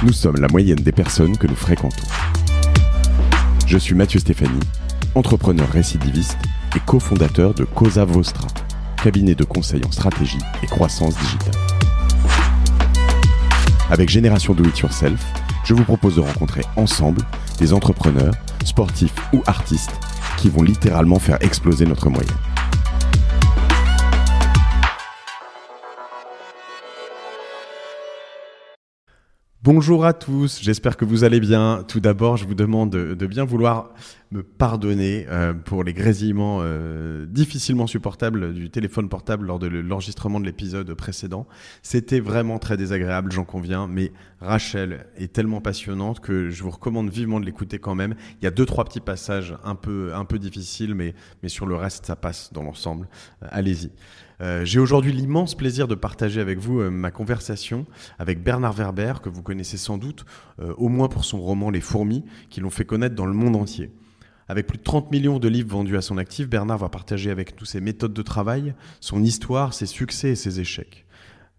Nous sommes la moyenne des personnes que nous fréquentons. Je suis Mathieu Stéphanie, entrepreneur récidiviste et cofondateur de Cosa Vostra, cabinet de conseil en stratégie et croissance digitale. Avec Génération Do It Yourself, je vous propose de rencontrer ensemble des entrepreneurs, sportifs ou artistes qui vont littéralement faire exploser notre moyenne. Bonjour à tous, j'espère que vous allez bien. Tout d'abord, je vous demande de bien vouloir me pardonner pour les grésillements difficilement supportables du téléphone portable lors de l'enregistrement de l'épisode précédent. C'était vraiment très désagréable, j'en conviens, mais Rachel est tellement passionnante que je vous recommande vivement de l'écouter quand même. Il y a 2-3 petits passages un peu difficiles, mais sur le reste, ça passe dans l'ensemble. Allez-y. J'ai aujourd'hui l'immense plaisir de partager avec vous ma conversation avec Bernard Werber, que vous connaissez sans doute, au moins pour son roman Les Fourmis, qui l'ont fait connaître dans le monde entier. Avec plus de 30 millions de livres vendus à son actif, Bernard va partager avec nous ses méthodes de travail, son histoire, ses succès et ses échecs.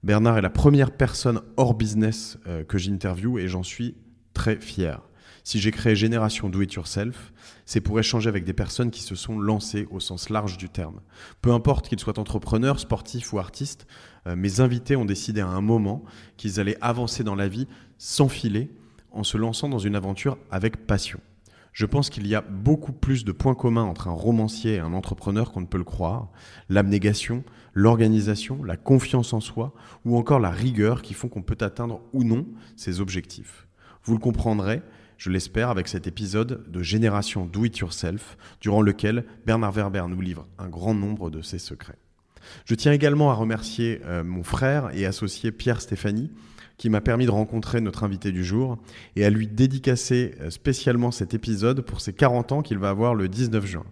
Bernard est la première personne hors business que j'interviewe et j'en suis très fier. Si j'ai créé Génération Do It Yourself, c'est pour échanger avec des personnes qui se sont lancées au sens large du terme. Peu importe qu'ils soient entrepreneurs, sportifs ou artistes, mes invités ont décidé à un moment qu'ils allaient avancer dans la vie sans filet, en se lançant dans une aventure avec passion. Je pense qu'il y a beaucoup plus de points communs entre un romancier et un entrepreneur qu'on ne peut le croire. L'abnégation, l'organisation, la confiance en soi ou encore la rigueur qui font qu'on peut atteindre ou non ses objectifs. Vous le comprendrez, je l'espère, avec cet épisode de Génération Do It Yourself, durant lequel Bernard Werber nous livre un grand nombre de ses secrets. Je tiens également à remercier mon frère et associé Pierre Stéphanie, qui m'a permis de rencontrer notre invité du jour, et à lui dédicacer spécialement cet épisode pour ses 40 ans qu'il va avoir le 19 juin.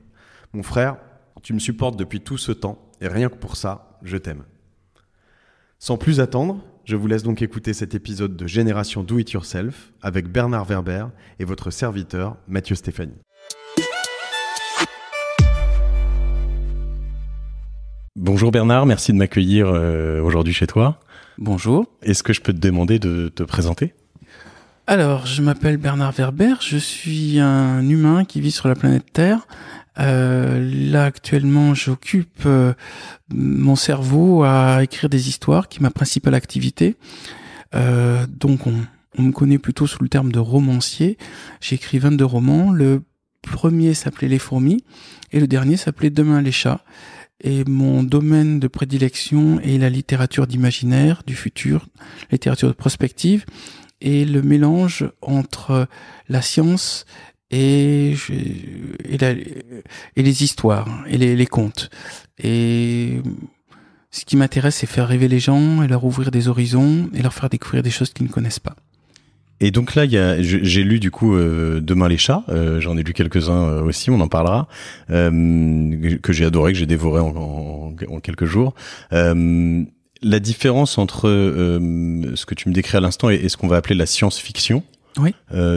Mon frère, tu me supportes depuis tout ce temps, et rien que pour ça, je t'aime. Sans plus attendre, je vous laisse donc écouter cet épisode de Génération Do It Yourself avec Bernard Werber et votre serviteur Mathieu Stéphanie. Bonjour Bernard, merci de m'accueillir aujourd'hui chez toi. Bonjour. Est-ce que je peux te demander de te présenter ? Alors, je m'appelle Bernard Werber, je suis un humain qui vit sur la planète Terre. Là, actuellement, j'occupe mon cerveau à écrire des histoires, qui est ma principale activité. Donc, on me connaît plutôt sous le terme de romancier. J'ai écrit 22 romans. Le premier s'appelait Les Fourmis et le dernier s'appelait Demain les chats. Et mon domaine de prédilection est la littérature d'imaginaire, du futur, la littérature de prospective, et le mélange entre la science et les histoires, et les contes. Et ce qui m'intéresse, c'est faire rêver les gens, et leur ouvrir des horizons, et leur faire découvrir des choses qu'ils ne connaissent pas. Et donc là, j'ai lu du coup Demain les chats, j'en ai lu quelques-uns aussi, on en parlera, que j'ai adoré, que j'ai dévoré en quelques jours. La différence entre ce que tu me décris à l'instant et ce qu'on va appeler la science-fiction, oui.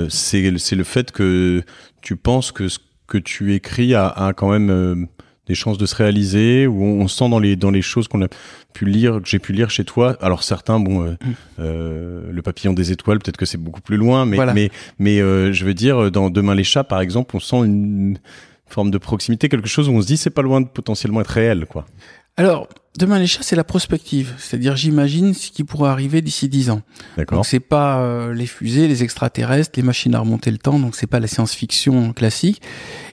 C'est le fait que tu penses que ce que tu écris a quand même des chances de se réaliser, où on sent dans les choses qu'on a pu lire, que j'ai pu lire chez toi. Alors certains, le papillon des étoiles, peut-être que c'est beaucoup plus loin, mais voilà. mais je veux dire, dans Demain les chats, par exemple, on sent une forme de proximité, quelque chose où on se dit c'est pas loin de potentiellement être réel, quoi. Alors, Demain les chats, c'est la prospective. C'est-à-dire, j'imagine ce qui pourrait arriver d'ici 10 ans. D'accord. Donc, c'est pas les fusées, les extraterrestres, les machines à remonter le temps. Donc, c'est pas la science-fiction classique.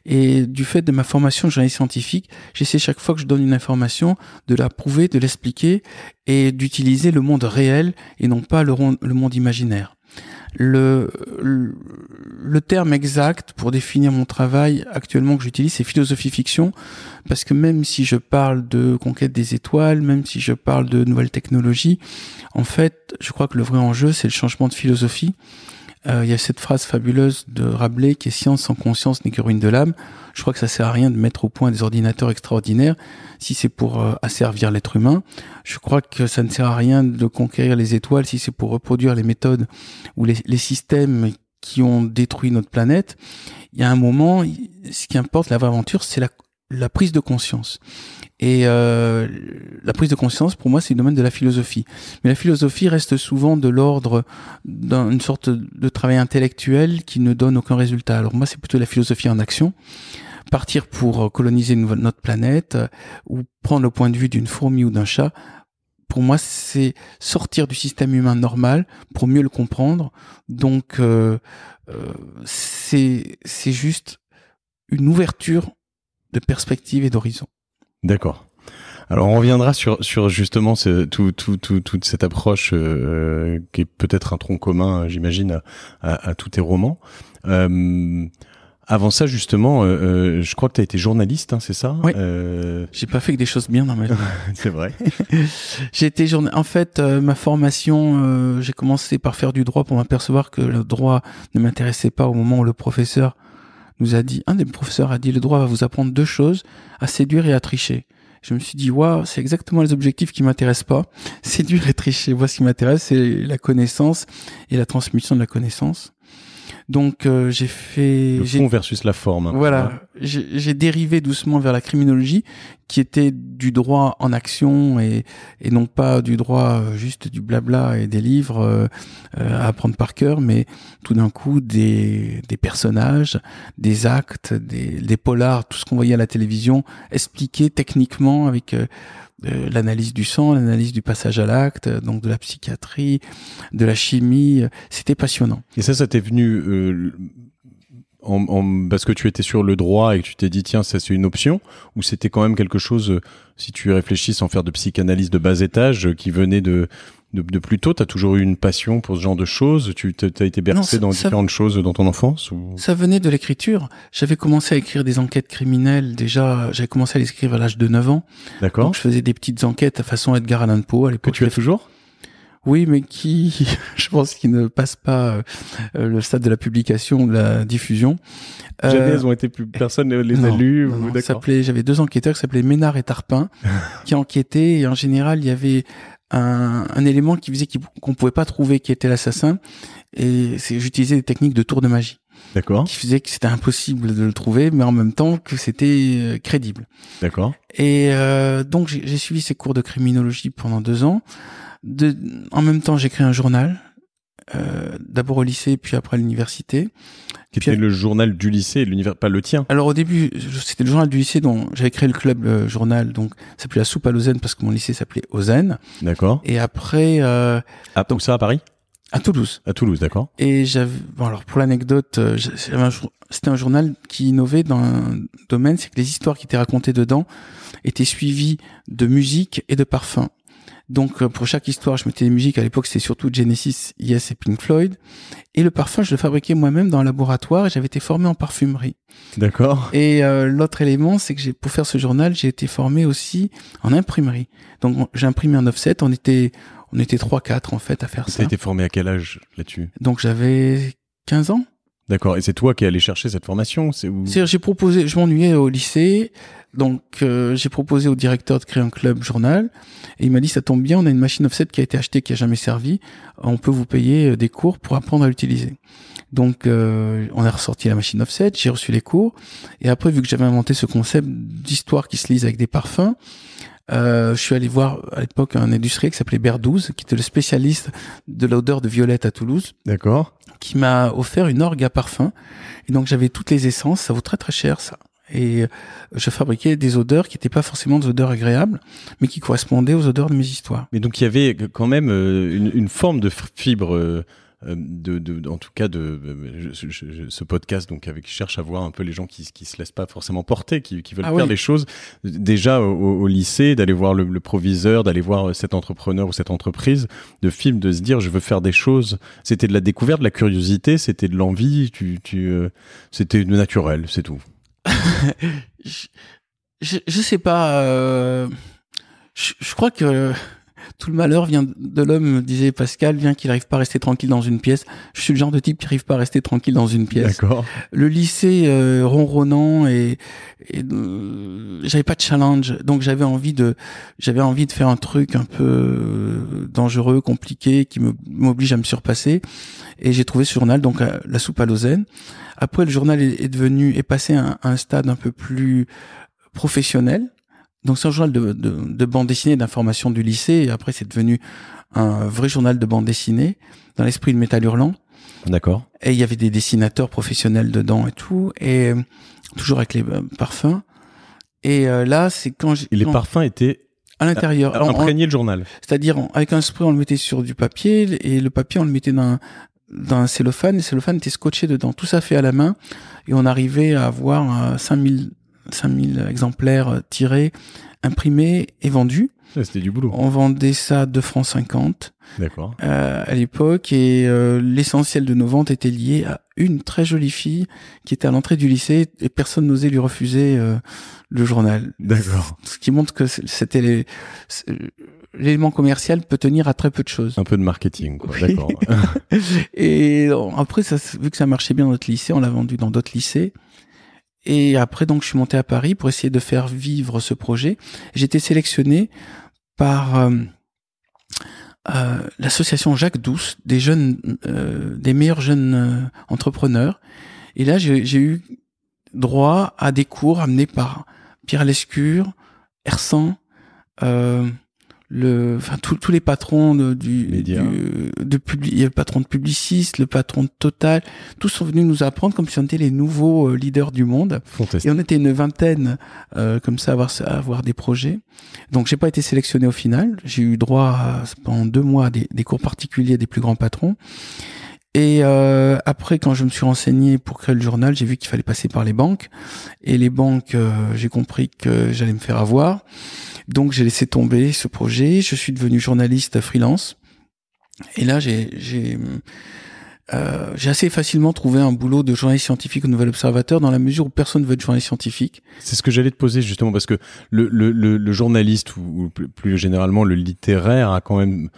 Et du fait de ma formation de journaliste scientifique, j'essaie chaque fois que je donne une information de la prouver, de l'expliquer et d'utiliser le monde réel et non pas le monde imaginaire. Le terme exact pour définir mon travail actuellement que j'utilise, c'est philosophie fiction, parce que même si je parle de conquête des étoiles, même si je parle de nouvelles technologies, en fait, je crois que le vrai enjeu, c'est le changement de philosophie. Il y a cette phrase fabuleuse de Rabelais qui est « Science sans conscience n'est que ruine de l'âme ». Je crois que ça sert à rien de mettre au point des ordinateurs extraordinaires si c'est pour asservir l'être humain. Je crois que ça ne sert à rien de conquérir les étoiles si c'est pour reproduire les méthodes ou les systèmes qui ont détruit notre planète. Il y a un moment, ce qui importe, la vraie aventure, c'est la prise de conscience. Et la prise de conscience, pour moi, c'est le domaine de la philosophie. Mais la philosophie reste souvent de l'ordre d'une sorte de travail intellectuel qui ne donne aucun résultat. Alors moi, c'est plutôt la philosophie en action. Partir pour coloniser notre planète ou prendre le point de vue d'une fourmi ou d'un chat, pour moi, c'est sortir du système humain normal pour mieux le comprendre. Donc, c'est juste une ouverture de perspective et d'horizon. D'accord. Alors on reviendra sur justement toute cette approche qui est peut-être un tronc commun, j'imagine, à tous tes romans. Avant ça, justement, je crois que tu as été journaliste, hein, c'est ça? Oui. J'ai pas fait que des choses bien dans ma vie. C'est vrai. J'ai été En fait, ma formation, j'ai commencé par faire du droit pour m'apercevoir que le droit ne m'intéressait pas au moment où le professeur un des professeurs a dit, le droit va vous apprendre 2 choses, à séduire et à tricher. Je me suis dit, waouh, c'est exactement les objectifs qui m'intéressent pas. Séduire et tricher. Moi, ce qui m'intéresse, c'est la connaissance et la transmission de la connaissance. Donc, j'ai fait... Le fond versus la forme. Hein, voilà. J'ai dérivé doucement vers la criminologie, qui était du droit en action et non pas du droit juste du blabla et des livres à apprendre par cœur, mais tout d'un coup des personnages, des actes, des polars, tout ce qu'on voyait à la télévision, expliqué techniquement avec l'analyse du sang, l'analyse du passage à l'acte, donc de la psychiatrie, de la chimie. C'était passionnant. Et ça t'est venu parce que tu étais sur le droit et que tu t'es dit tiens, ça c'est une option, ou c'était quand même quelque chose, si tu réfléchis sans faire de psychanalyse de bas étage, qui venait de plus tôt? T'as toujours eu une passion pour ce genre de choses? Tu t'as été bercé dans différentes choses dans ton enfance, ou... Ça venait de l'écriture. J'avais commencé à écrire des enquêtes criminelles. Déjà, j'avais commencé à les écrire à l'âge de 9 ans. D'accord. Donc, je faisais des petites enquêtes à façon Edgar Allan Poe à l'époque. Que tu as toujours? Oui, mais qui, je pense qu'ils ne passent pas le stade de la publication, de la diffusion. Jamais elles ont été personne ne les a lues. J'avais 2 enquêteurs qui s'appelaient Ménard et Tarpin qui enquêtaient, et en général, il y avait un élément qui faisait qu'on pouvait pas trouver qui était l'assassin, et j'utilisais des techniques de tour de magie. D'accord. Qui faisait que c'était impossible de le trouver, mais en même temps que c'était crédible. D'accord. Et donc j'ai suivi ces cours de criminologie pendant 2 ans. En même temps, j'ai créé un journal, d'abord au lycée, puis après à l'université. Qui était le journal du lycée, pas le tien? Alors au début, c'était le journal du lycée dont j'avais créé le club journal, donc ça s'appelait La Soupe à Lausanne parce que mon lycée s'appelait Lausanne. D'accord. Et après... donc ça à Paris? À Toulouse. À Toulouse, d'accord. Et alors pour l'anecdote, c'était un journal qui innovait dans un domaine, c'est que les histoires qui étaient racontées dedans étaient suivies de musique et de parfums. Donc, pour chaque histoire, je mettais des musiques. À l'époque, c'était surtout Genesis, Yes et Pink Floyd. Et le parfum, je le fabriquais moi-même dans un laboratoire, et j'avais été formé en parfumerie. D'accord. Et l'autre élément, c'est que pour faire ce journal, j'ai été formé aussi en imprimerie. Donc, j'ai imprimé un offset. On était 3-4, en fait, à faire ça. Tu as été formé à quel âge là-dessus? Donc, j'avais 15 ans. D'accord. Et c'est toi qui es allé chercher cette formation? C'est-à-dire, je m'ennuyais au lycée. Donc, j'ai proposé au directeur de créer un club journal, et il m'a dit, ça tombe bien, on a une machine offset qui a été achetée, qui a jamais servi, on peut vous payer des cours pour apprendre à l'utiliser. Donc, on a ressorti la machine offset, j'ai reçu les cours, et après, vu que j'avais inventé ce concept d'histoire qui se lise avec des parfums, je suis allé voir à l'époque un industriel qui s'appelait Berdouze, qui était le spécialiste de l'odeur de violette à Toulouse. D'accord. Qui m'a offert une orgue à parfum, et donc j'avais toutes les essences, ça vaut très très cher ça. Et je fabriquais des odeurs qui n'étaient pas forcément des odeurs agréables, mais qui correspondaient aux odeurs de mes histoires. Mais donc il y avait quand même une forme de fibre, en tout cas ce podcast, donc avec qui cherche à voir un peu les gens qui se laissent pas forcément porter, qui veulent faire des choses déjà au lycée, d'aller voir le proviseur, d'aller voir cet entrepreneur ou cette entreprise, de film, de se dire je veux faire des choses. C'était de la découverte, de la curiosité, c'était de l'envie, c'était naturel, c'est tout. Je sais pas. Je crois que tout le malheur vient de l'homme, disait Pascal, vient qu'il n'arrive pas à rester tranquille dans une pièce. Je suis le genre de type qui n'arrive pas à rester tranquille dans une pièce. D'accord. Le lycée ronronnant et j'avais pas de challenge, donc j'avais envie de faire un truc un peu dangereux, compliqué, qui m'oblige à me surpasser. Et j'ai trouvé ce journal, donc La Soupe à Lausanne. Après, le journal est passé à un stade un peu plus professionnel. Donc c'est un journal de bande dessinée, d'information du lycée. Et après, c'est devenu un vrai journal de bande dessinée dans l'esprit de Métal Hurlant. D'accord. Et il y avait des dessinateurs professionnels dedans et tout. Et toujours avec les parfums. Et là, c'est quand les parfums étaient à l'intérieur. Imprégner le journal. C'est-à-dire, avec un spray, on le mettait sur du papier, et le papier, on le mettait dans un cellophane, et le cellophane était scotché dedans. Tout ça fait à la main, et on arrivait à avoir 5000 exemplaires tirés, imprimés et vendus. Ouais, c'était du boulot. On vendait ça à 2,50 francs. D'accord. À l'époque, et l'essentiel de nos ventes était lié à une très jolie fille qui était à l'entrée du lycée, et personne n'osait lui refuser le journal. D'accord. Ce qui montre que c'était l'élément commercial peut tenir à très peu de choses. Un peu de marketing, quoi. Oui. D'accord. Et après, vu que ça marchait bien dans notre lycée, on l'a vendu dans d'autres lycées. Et après, donc, je suis monté à Paris pour essayer de faire vivre ce projet. J'ai été sélectionné par l'association Jacques Douce, des meilleurs jeunes entrepreneurs. Et là, j'ai eu droit à des cours amenés par Pierre Lescure, Hersan, tous les patrons il y a le patron de Publicis, le patron de Total, tous sont venus nous apprendre comme si on était les nouveaux leaders du monde. Fantastique. Et on était une vingtaine comme ça à avoir des projets. Donc j'ai pas été sélectionné au final. J'ai eu droit pendant 2 mois à des cours particuliers des plus grands patrons. Et après, quand je me suis renseigné pour créer le journal, j'ai vu qu'il fallait passer par les banques. Et les banques, j'ai compris que j'allais me faire avoir. Donc j'ai laissé tomber ce projet. Je suis devenu journaliste freelance. Et là, j'ai assez facilement trouvé un boulot de journaliste scientifique au Nouvel Observateur, dans la mesure où personne ne veut être journaliste scientifique. C'est ce que j'allais te poser justement, parce que le journaliste ou plus généralement le littéraire a quand même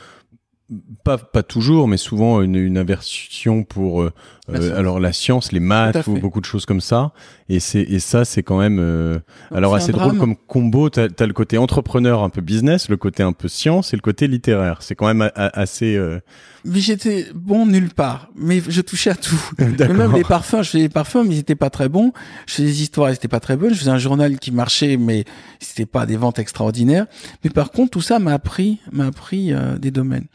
pas toujours, mais souvent une aversion pour alors la science, les maths ou beaucoup de choses comme ça. Et ça, c'est quand même alors assez drôle comme combo. T'as le côté entrepreneur un peu business, le côté un peu science et le côté littéraire. C'est quand même assez. Mais j'étais bon nulle part, mais je touchais à tout. Même les parfums, je faisais des parfums, mais ils étaient pas très bons. Je faisais des histoires, ils étaient pas très bonnes. Je faisais un journal qui marchait, mais c'était pas des ventes extraordinaires. Mais par contre, tout ça m'a appris des domaines.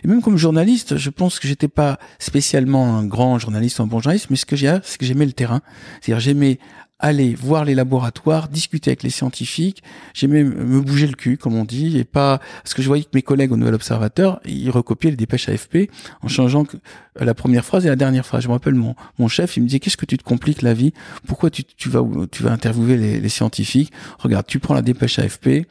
Et même comme journaliste, je pense que j'étais pas spécialement un grand journaliste ou un bon journaliste, mais c'est que j'aimais le terrain. C'est-à-dire, j'aimais aller voir les laboratoires, discuter avec les scientifiques, j'aimais me bouger le cul, comme on dit, et pas, parce que je voyais que mes collègues au Nouvel Observateur, ils recopiaient les dépêches AFP en changeant la première phrase et la dernière phrase. Je me rappelle mon chef, il me disait, qu'est-ce que tu te compliques la vie? Pourquoi tu vas interviewer les scientifiques? Regarde, tu prends la dépêche AFP,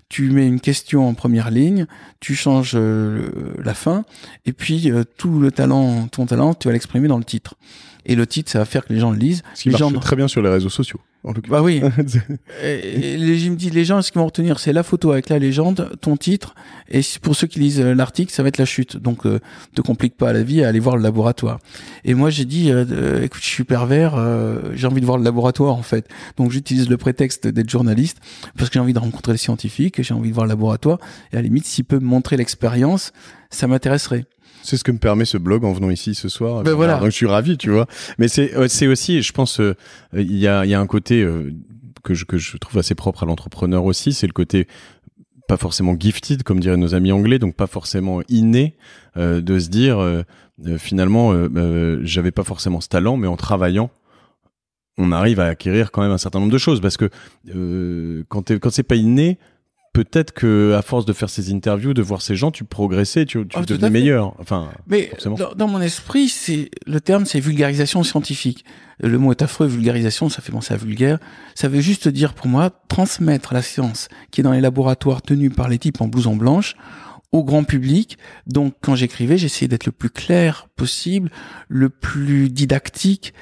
tu mets une question en première ligne, tu changes la fin, et puis ton talent, tu vas l'exprimer dans le titre. Et le titre, ça va faire que les gens le lisent. Ce qui marche très bien sur les réseaux sociaux. En tout cas. Bah oui. Je me dis, les gens, ce qu'ils vont retenir, c'est la photo avec la légende, ton titre, et pour ceux qui lisent l'article, ça va être la chute. Donc, te complique pas la vie à aller voir le laboratoire. Et moi, j'ai dit, écoute, je suis pervers, j'ai envie de voir le laboratoire, en fait. Donc, j'utilise le prétexte d'être journaliste, parce que j'ai envie de rencontrer les scientifiques, j'ai envie de voir le laboratoire, et à la limite, s'il peut me montrer l'expérience, ça m'intéresserait. C'est ce que me permet ce blog en venant ici ce soir. Ben voilà. Donc je suis ravi, tu vois. Mais c'est aussi, je pense, il y a un côté que je trouve assez propre à l'entrepreneur aussi, c'est le côté pas forcément gifted, comme diraient nos amis anglais, donc pas forcément inné, de se dire finalement j'avais pas forcément ce talent, mais en travaillant, on arrive à acquérir quand même un certain nombre de choses, parce que quand c'est pas inné, peut-être que à force de faire ces interviews, de voir ces gens, tu progressais, tu devenais meilleur. Enfin, mais forcément. Dans mon esprit, le terme, c'est vulgarisation scientifique. Le mot est affreux, vulgarisation, ça fait penser à vulgaire. Ça veut juste dire pour moi transmettre la science qui est dans les laboratoires tenus par les types en blousons blanches au grand public. Donc, quand j'écrivais, j'essayais d'être le plus clair possible, le plus didactique,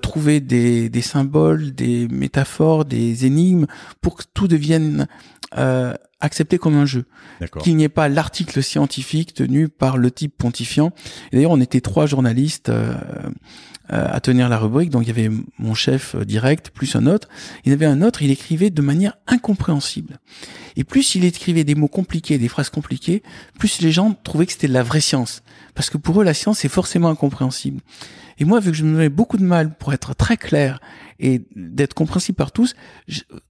trouver des symboles, des métaphores, des énigmes pour que tout devienne accepté comme un jeu. D'accord. Qu'il n'y ait pas l'article scientifique tenu par le type pontifiant. Et d'ailleurs, on était 3 journalistes à tenir la rubrique. Donc, il y avait mon chef direct, plus un autre. Il y avait un autre, il écrivait de manière incompréhensible. Et plus il écrivait des mots compliqués, des phrases compliquées, plus les gens trouvaient que c'était de la vraie science. Parce que pour eux, la science est forcément incompréhensible. Et moi, vu que je me donnais beaucoup de mal pour être très clair et d'être compréhensible par tous,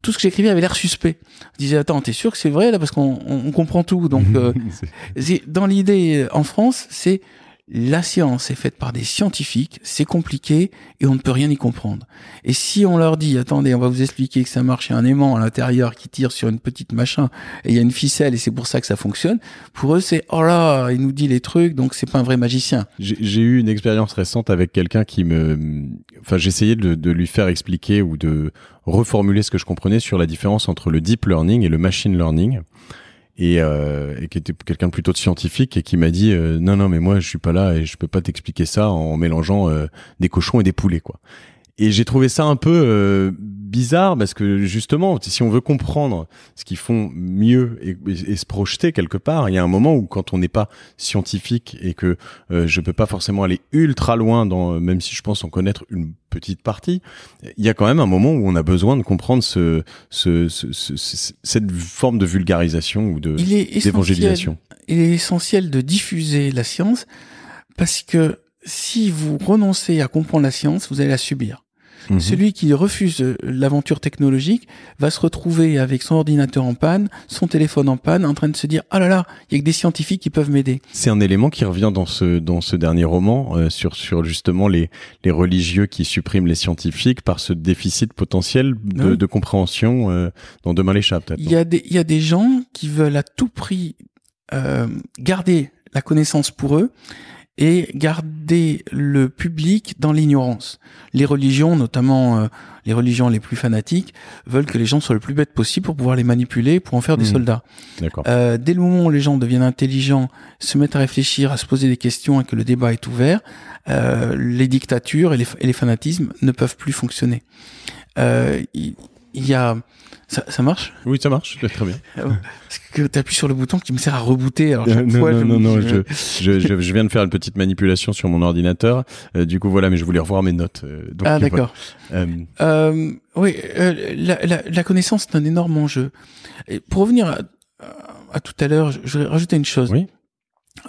tout ce que j'écrivais avait l'air suspect. Je disais, attends, t'es sûr que c'est vrai là, parce qu'on comprend tout. Donc, dans l'idée en France, c'est la science est faite par des scientifiques, c'est compliqué et on ne peut rien y comprendre. Et si on leur dit, attendez, on va vous expliquer que ça marche, il y a un aimant à l'intérieur qui tire sur une petite machin et il y a une ficelle et c'est pour ça que ça fonctionne, pour eux c'est, oh là, il nous dit les trucs, donc c'est pas un vrai magicien. J'ai eu une expérience récente avec quelqu'un j'essayais de lui faire expliquer ou de reformuler ce que je comprenais sur la différence entre le deep learning et le machine learning. Et qui était quelqu'un de plutôt scientifique et qui m'a dit non mais moi je suis pas là et je peux pas t'expliquer ça en mélangeant des cochons et des poulets quoi. Et j'ai trouvé ça un peu bizarre parce que justement si on veut comprendre ce qu'ils font mieux et se projeter quelque part, il y a un moment où quand on n'est pas scientifique et que je peux pas forcément aller ultra loin même si je pense en connaître une petite partie, il y a quand même un moment où on a besoin de comprendre cette forme de vulgarisation ou d'évangélisation. Il est essentiel de diffuser la science parce que si vous renoncez à comprendre la science, vous allez la subir. Celui qui refuse l'aventure technologique va se retrouver avec son ordinateur en panne, son téléphone en panne, en train de se dire « Ah là là, il y a que des scientifiques qui peuvent m'aider ». C'est un élément qui revient dans ce dernier roman sur justement les religieux qui suppriment les scientifiques par ce déficit potentiel de compréhension dans Demain l'échappe. Peut-être. Il y a des gens qui veulent à tout prix garder la connaissance pour eux et garder le public dans l'ignorance. Les religions, notamment les religions les plus fanatiques, veulent que les gens soient le plus bêtes possible pour pouvoir les manipuler, pour en faire des soldats. D'accord. Dès le moment où les gens deviennent intelligents, se mettent à réfléchir, à se poser des questions et que le débat est ouvert, les dictatures et les fanatismes ne peuvent plus fonctionner. Il y a... Ça marche ? Oui, ça marche, très bien. Parce que tu appuies sur le bouton qui me sert à rebooter. Alors non, je viens de faire une petite manipulation sur mon ordinateur. Du coup, voilà, mais je voulais revoir mes notes. Donc, d'accord. Oui, la connaissance est un énorme enjeu. Et pour revenir à tout à l'heure, je vais rajouter une chose. Oui.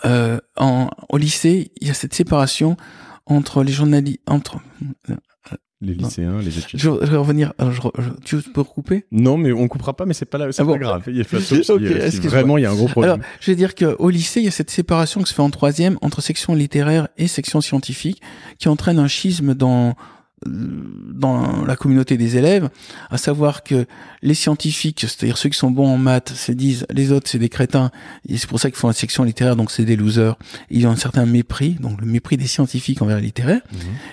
Au lycée, il y a cette séparation entre les journalistes, les lycéens, les étudiants. Je vais revenir. Alors, tu peux recouper ? Non, mais on coupera pas, mais c'est pas là, c'est pas grave. Il y a si vraiment il y a un gros problème. Alors, je vais dire qu'au lycée, il y a cette séparation qui se fait en 3e entre section littéraire et section scientifique, qui entraîne un schisme dans la communauté des élèves, à savoir que les scientifiques, c'est-à-dire ceux qui sont bons en maths, se disent les autres c'est des crétins, et c'est pour ça qu'ils font la section littéraire, donc c'est des losers. Ils ont un certain mépris, donc le mépris des scientifiques envers les littéraires.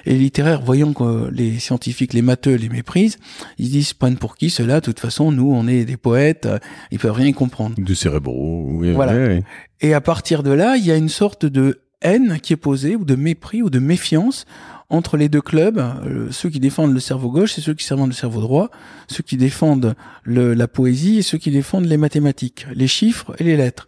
Et les littéraires, voyant que les scientifiques, les matheux, les méprisent, ils disent prennent pour qui ceux-là, de toute façon, nous on est des poètes, ils peuvent rien comprendre. Des cérébraux, oui. Voilà. Oui. Et à partir de là, il y a une sorte de haine qui est posée, ou de mépris, ou de méfiance entre les deux clubs, ceux qui défendent le cerveau gauche et ceux qui défendent le cerveau droit, ceux qui défendent la poésie et ceux qui défendent les mathématiques, les chiffres et les lettres.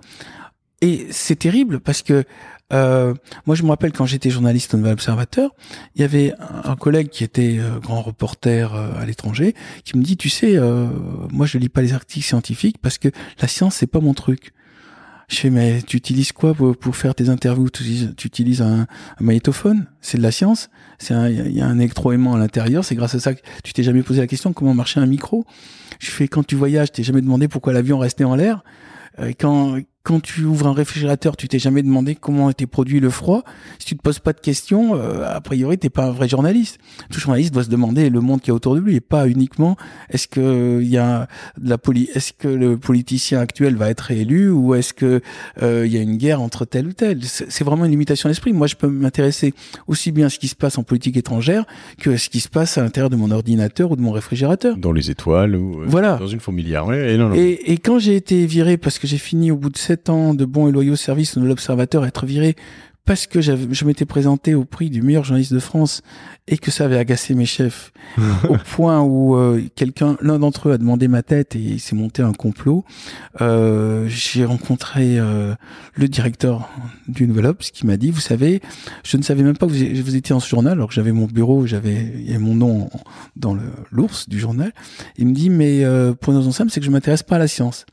Et c'est terrible parce que moi je me rappelle quand j'étais journaliste au Nouvel Observateur, il y avait un collègue qui était grand reporter à l'étranger qui me dit tu sais moi je lis pas les articles scientifiques parce que la science c'est pas mon truc. Je fais, mais tu utilises quoi pour faire tes interviews? Tu utilises un magnétophone? C'est de la science? Il y a un électroaimant à l'intérieur. C'est grâce à ça que tu t'es jamais posé la question comment marchait un micro? Je fais, quand tu voyages, t'es jamais demandé pourquoi l'avion restait en l'air? Quand tu ouvres un réfrigérateur, tu t'es jamais demandé comment était produit le froid. Si tu te poses pas de questions, a priori, t'es pas un vrai journaliste. Tout journaliste doit se demander le monde qu'il y a autour de lui et pas uniquement est-ce que est-ce que le politicien actuel va être réélu ou est-ce que il y a une guerre entre tel ou tel. C'est vraiment une limitation d'esprit. Moi, je peux m'intéresser aussi bien à ce qui se passe en politique étrangère que à ce qui se passe à l'intérieur de mon ordinateur ou de mon réfrigérateur. Dans les étoiles ou voilà. Dans une fourmilière. Oui, et quand j'ai été viré parce que j'ai fini au bout de 7 ans de bons et loyaux services de l'Observateur, être viré parce que je m'étais présenté au prix du meilleur journaliste de France et que ça avait agacé mes chefs au point où l'un d'entre eux a demandé ma tête et il s'est monté un complot. J'ai rencontré le directeur du Nouvel Obs qui m'a dit, vous savez, je ne savais même pas que vous étiez dans ce journal, alors que j'avais mon bureau, il y avait mon nom dans l'ours du journal. Il me dit, mais pour une raison simple, c'est que je m'intéresse pas à la science.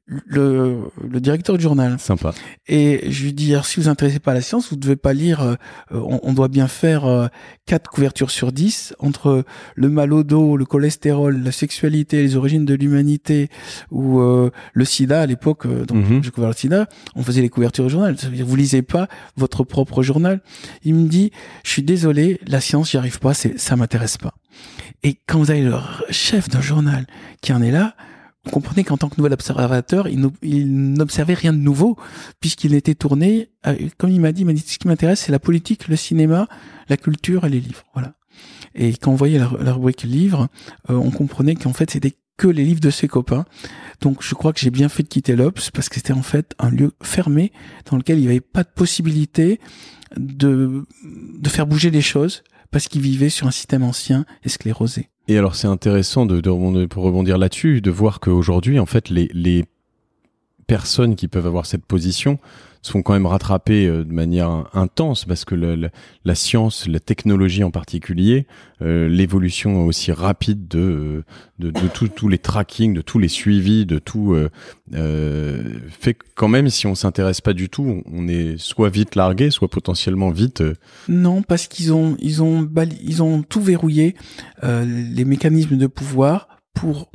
Le directeur du journal. Sympa. Et je lui dis, alors, si vous vous intéressez pas à la science, vous devez pas lire, on doit bien faire 4 couvertures sur 10 entre le mal au dos, le cholestérol, la sexualité, les origines de l'humanité ou le sida à l'époque, donc j'ai couvert le sida, on faisait les couvertures du journal. Ça veut dire, vous lisez pas votre propre journal. Il me dit, je suis désolé, la science, j'y arrive pas, ça m'intéresse pas. Et quand vous avez le chef d'un journal qui en est là, vous comprenez qu'en tant que nouvel observateur, il n'observait rien de nouveau, puisqu'il était tourné, comme il m'a dit, ce qui m'intéresse, c'est la politique, le cinéma, la culture et les livres. Voilà. Et quand on voyait la rubrique livres, on comprenait qu'en fait, c'était que les livres de ses copains. Donc, je crois que j'ai bien fait de quitter l'Obs, parce que c'était en fait un lieu fermé, dans lequel il n'y avait pas de possibilité de faire bouger les choses, parce qu'il vivait sur un système ancien et sclérosé. Et alors, c'est intéressant pour rebondir là-dessus, de voir qu'aujourd'hui, en fait, les personnes qui peuvent avoir cette position se font quand même rattraper de manière intense, parce que la science, la technologie en particulier, l'évolution aussi rapide de tous les trackings, de tous les suivis, de tout, fait que quand même, si on s'intéresse pas du tout, on est soit vite largué, soit potentiellement vite. Non, parce qu'ils ont tout verrouillé, les mécanismes de pouvoir pour,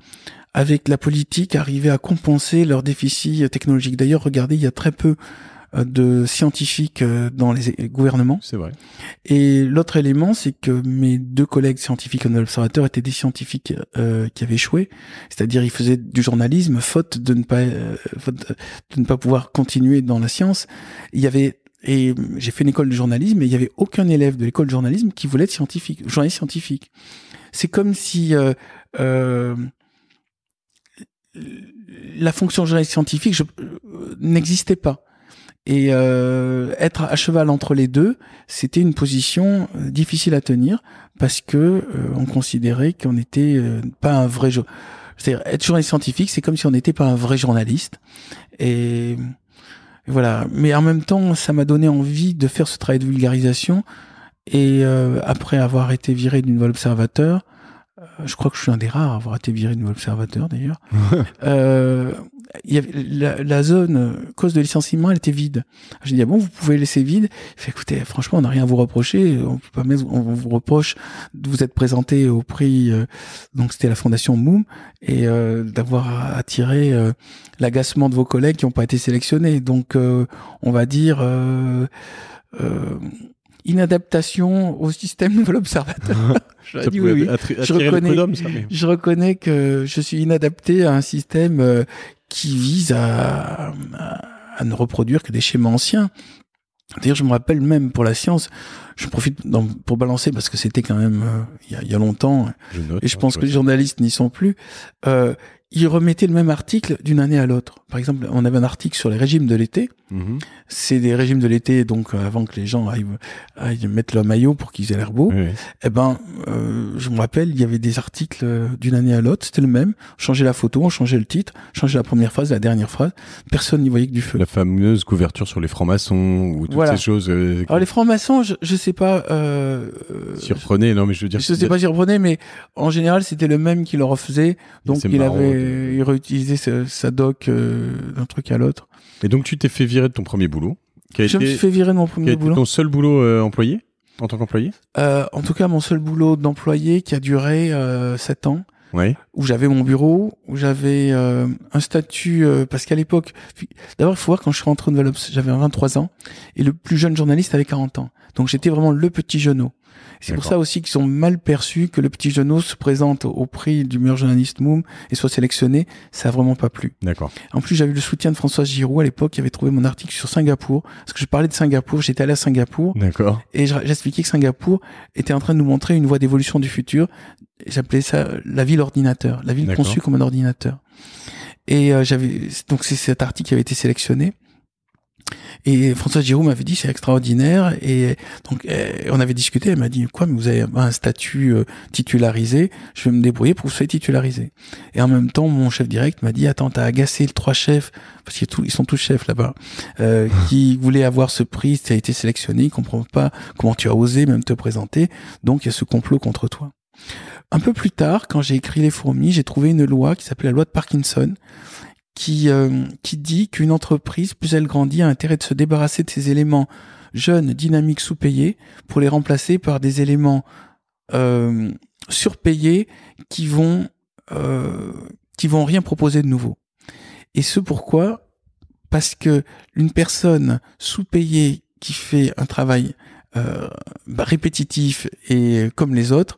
avec la politique, arriver à compenser leurs déficits technologiques. D'ailleurs, regardez, il y a très peu de scientifiques dans les gouvernements. C'est vrai. Et l'autre élément, c'est que mes 2 collègues scientifiques en observateur étaient des scientifiques qui avaient échoué, c'est-à-dire ils faisaient du journalisme faute de ne pas pouvoir continuer dans la science. Et j'ai fait une école de journalisme et il y avait aucun élève de l'école de journalisme qui voulait être journaliste scientifique. C'est comme si la fonction journaliste scientifique n'existait pas. Et être à cheval entre les deux, c'était une position difficile à tenir, parce que on considérait qu'on n'était pas un vrai c'est-à-dire être journaliste scientifique, c'est comme si on n'était pas un vrai journaliste. Et voilà. Mais en même temps, ça m'a donné envie de faire ce travail de vulgarisation. Et après avoir été viré du Nouvel Observateur, je crois que je suis un des rares à avoir été viré du Nouvel Observateur d'ailleurs. Il y avait la zone cause de licenciement, elle était vide. J'ai dit, bon, vous pouvez laisser vide. Il fait, écoutez, franchement, on n'a rien à vous reprocher. On vous reproche de vous être présenté au prix, donc c'était la fondation Moom, et d'avoir attiré l'agacement de vos collègues qui n'ont pas été sélectionnés. Donc, on va dire inadaptation au système Nouvel Observateur. Oui. Je reconnais que je suis inadapté à un système qui vise à ne reproduire que des schémas anciens. D'ailleurs, je me rappelle même pour la science, je profite pour balancer parce que c'était quand même il y a longtemps, et je pense que les journalistes n'y sont plus. Ils remettaient le même article d'une année à l'autre. Par exemple, on avait un article sur les régimes de l'été. C'est des régimes de l'été, donc avant que les gens aillent mettre leur maillot pour qu'ils aient l'air beau. Oui. Eh ben, je me rappelle, il y avait des articles d'une année à l'autre, c'était le même. On changeait la photo, on changeait le titre, on changeait la première phrase, la dernière phrase. Personne n'y voyait que du feu. La fameuse couverture sur les francs-maçons ou toutes ces choses. Alors les francs-maçons, je sais pas. S'y reprenait, non mais je veux dire. Je sais pas s'y reprenait, mais en général c'était le même qui le refaisait. Donc il réutilisait sa doc d'un truc à l'autre. Et donc tu t'es fait virer de ton premier boulot. Je me suis fait virer de mon premier boulot. Qui a été ton seul boulot employé, en tant qu'employé? En tout cas, mon seul boulot d'employé qui a duré 7 ans. Ouais. Où j'avais mon bureau, où j'avais un statut, parce qu'à l'époque, d'abord il faut voir, quand je suis rentré au Nouvel Obs, j'avais 23 ans, et le plus jeune journaliste avait 40 ans. Donc j'étais vraiment le petit jeuneau. C'est pour ça aussi qu'ils ont mal perçu que le petit jeuneau se présente au prix du meilleur journaliste Moom et soit sélectionné. Ça a vraiment pas plu. D'accord. En plus, j'avais eu le soutien de Françoise Giroud à l'époque, qui avait trouvé mon article sur Singapour. Parce que je parlais de Singapour, j'étais allé à Singapour. D'accord. Et j'expliquais que Singapour était en train de nous montrer une voie d'évolution du futur. J'appelais ça la ville ordinateur, la ville conçue comme un ordinateur. Et donc c'est cet article qui avait été sélectionné. Et Françoise Giroud m'avait dit c'est extraordinaire. Et donc on avait discuté. Elle m'a dit quoi, mais vous avez un statut titularisé. Je vais me débrouiller pour que vous soyez titularisé. Et en même temps, mon chef direct m'a dit attends, t'as agacé les 3 chefs parce qu'ils sont tous chefs là-bas qui voulaient avoir ce prix. Tu as été sélectionné. Ils comprennent pas comment tu as osé même te présenter. Donc il y a ce complot contre toi. Un peu plus tard, quand j'ai écrit Les Fourmis, j'ai trouvé une loi qui s'appelle la loi de Parkinson, qui dit qu'une entreprise, plus elle grandit, a intérêt de se débarrasser de ces éléments jeunes, dynamiques, sous-payés, pour les remplacer par des éléments surpayés qui vont rien proposer de nouveau. Et ce pourquoi? Parce que une personne sous-payée qui fait un travail répétitif et comme les autres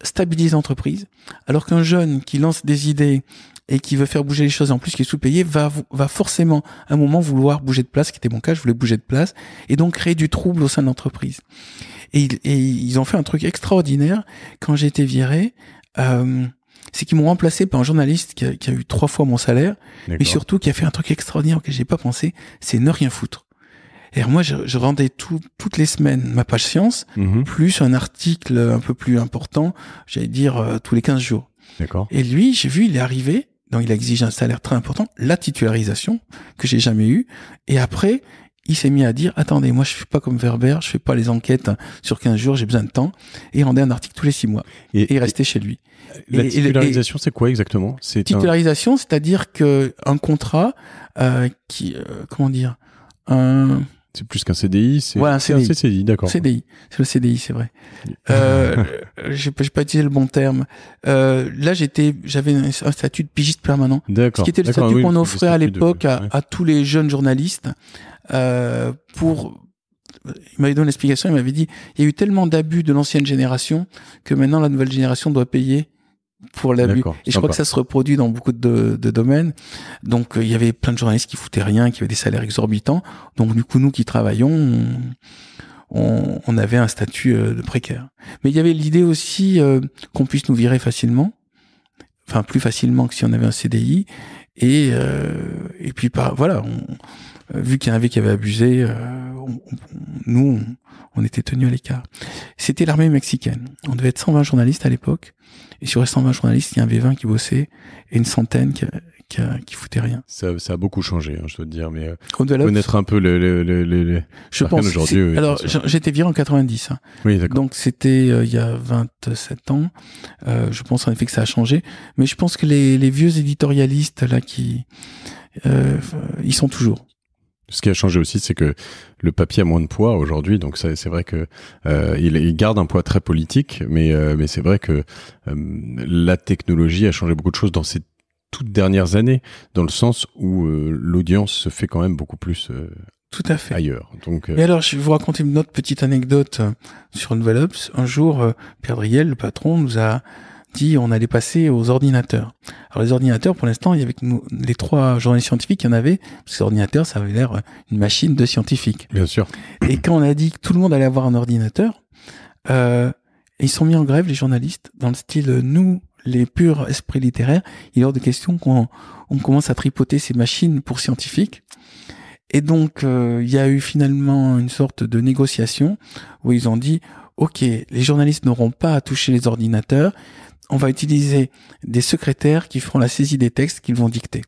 stabilise l'entreprise, alors qu'un jeune qui lance des idées et qui veut faire bouger les choses, en plus qui est sous-payé, va forcément à un moment vouloir bouger de place, ce qui était mon cas, je voulais bouger de place, et donc créer du trouble au sein de l'entreprise. Et ils ont fait un truc extraordinaire quand j'ai été viré, c'est qu'ils m'ont remplacé par un journaliste qui a eu 3 fois mon salaire, mais surtout qui a fait un truc extraordinaire auquel j'ai pas pensé, c'est ne rien foutre. Et moi, je rendais toutes les semaines ma page science, plus un article un peu plus important, j'allais dire tous les 15 jours. D'accord. Et lui, j'ai vu, il est arrivé, donc il a exigé un salaire très important, la titularisation, que j'ai jamais eu, et après, il s'est mis à dire, attendez, moi je fais pas comme Werber, je fais pas les enquêtes sur 15 jours, j'ai besoin de temps, et il rendait un article tous les 6 mois. Et il restait chez lui. La titularisation, c'est quoi exactement? Titularisation, c'est-à-dire que un contrat comment dire, c'est plus qu'un CDI, c'est un CDI, d'accord. CDI, c'est le CDI, c'est vrai. J'ai pas utilisé le bon terme. Là, j'avais un statut de pigiste permanent. D'accord. Ce qui était le statut qu'on offrait à l'époque à tous les jeunes journalistes. Il m'avait donné l'explication, il m'avait dit, il y a eu tellement d'abus de l'ancienne génération que maintenant la nouvelle génération doit payer pour l'abus. Et je crois que ça se reproduit dans beaucoup de domaines. Donc, il y avait plein de journalistes qui foutaient rien, qui avaient des salaires exorbitants. Donc, du coup, nous qui travaillons, on avait un statut de précaire. Mais il y avait l'idée aussi qu'on puisse nous virer facilement. Enfin, plus facilement que si on avait un CDI. Et puis, vu qu'il y en avait qui avaient abusé, nous, on était tenus à l'écart. C'était l'armée mexicaine. On devait être 120 journalistes à l'époque. Et sur les 120 journalistes, il y en avait 20 qui bossaient et une centaine qui foutaient rien. Ça a beaucoup changé, je dois te dire, mais connaître un peu je pense aujourd'hui. Alors, j'étais viré en 90. Hein. Oui, d'accord. Donc, c'était il y a 27 ans. Je pense en effet que ça a changé. Mais je pense que les vieux éditorialistes, là, ils sont toujours. Ce qui a changé aussi, c'est que le papier a moins de poids aujourd'hui, donc c'est vrai que il garde un poids très politique, mais c'est vrai que la technologie a changé beaucoup de choses dans ces toutes dernières années, dans le sens où l'audience se fait quand même beaucoup plus tout à fait ailleurs. Donc, Et alors, je vais vous raconter une autre petite anecdote sur Nouvelle Obs. Un jour, Pierre Driel, le patron, nous a dit on allait passer aux ordinateurs. Alors les ordinateurs, pour l'instant, il y avait les 3 journalistes scientifiques, il y en avait, parce que l'ordinateur, ça avait l'air une machine de scientifiques. Bien sûr. Et quand on a dit que tout le monde allait avoir un ordinateur, ils sont mis en grève, les journalistes, dans le style, nous, les purs esprits littéraires, il est hors de question qu'on commence à tripoter ces machines pour scientifiques. Et donc, il y a eu finalement une sorte de négociation où ils ont dit, OK, les journalistes n'auront pas à toucher les ordinateurs, on va utiliser des secrétaires qui feront la saisie des textes qu'ils vont dicter.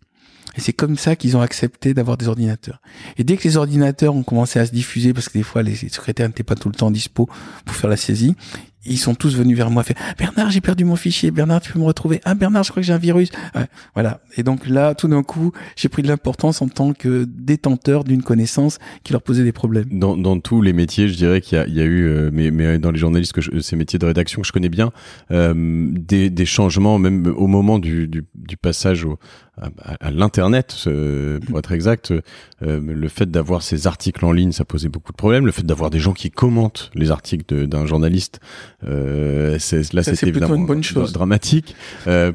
Et c'est comme ça qu'ils ont accepté d'avoir des ordinateurs. Et dès que les ordinateurs ont commencé à se diffuser, parce que des fois les secrétaires n'étaient pas tout le temps dispo pour faire la saisie, ils sont tous venus vers moi, Bernard, j'ai perdu mon fichier, Bernard, tu peux me retrouver? Ah, Bernard, je crois que j'ai un virus. Ouais, voilà. Et donc là, tout d'un coup, j'ai pris de l'importance en tant que détenteur d'une connaissance qui leur posait des problèmes. Dans tous les métiers, je dirais qu'il y a eu, mais dans les journalistes, ces métiers de rédaction que je connais bien, des changements, même au moment du passage à l'internet, pour être exact, le fait d'avoir ces articles en ligne, ça posait beaucoup de problèmes. Le fait d'avoir des gens qui commentent les articles d'un journaliste, là, Ça, c'était c'est plutôt évidemment une bonne chose. dramatique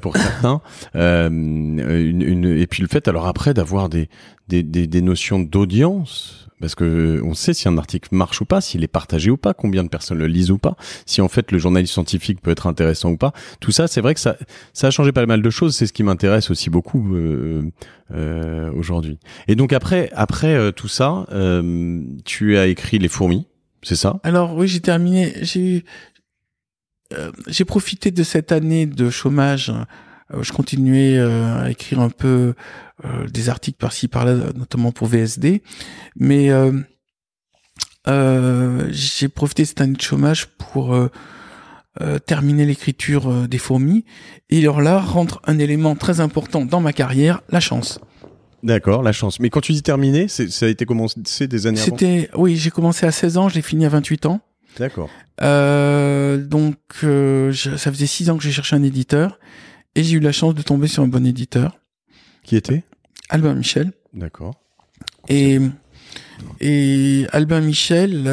pour certains. Et puis le fait, alors après, d'avoir des notions d'audience. Parce que on sait si un article marche ou pas, s'il est partagé ou pas, combien de personnes le lisent ou pas, si en fait le journalisme scientifique peut être intéressant ou pas. Tout ça, c'est vrai que ça a changé pas mal de choses. C'est ce qui m'intéresse aussi beaucoup aujourd'hui. Et donc après tout ça, tu as écrit Les Fourmis, c'est ça? Alors oui, j'ai terminé. J'ai profité de cette année de chômage. Je continuais à écrire un peu des articles par-ci par-là, notamment pour VSD. Mais j'ai profité de cette année de chômage pour terminer l'écriture des Fourmis. Et alors là rentre un élément très important dans ma carrière, la chance. D'accord, la chance. Mais quand tu dis terminé, ça a été commencé des années avant? Oui, j'ai commencé à 16 ans, je l'ai fini à 28 ans. D'accord. Donc ça faisait 6 ans que j'ai cherché un éditeur. Et j'ai eu la chance de tomber sur un bon éditeur. Qui était? Albin Michel. D'accord. Et Albin Michel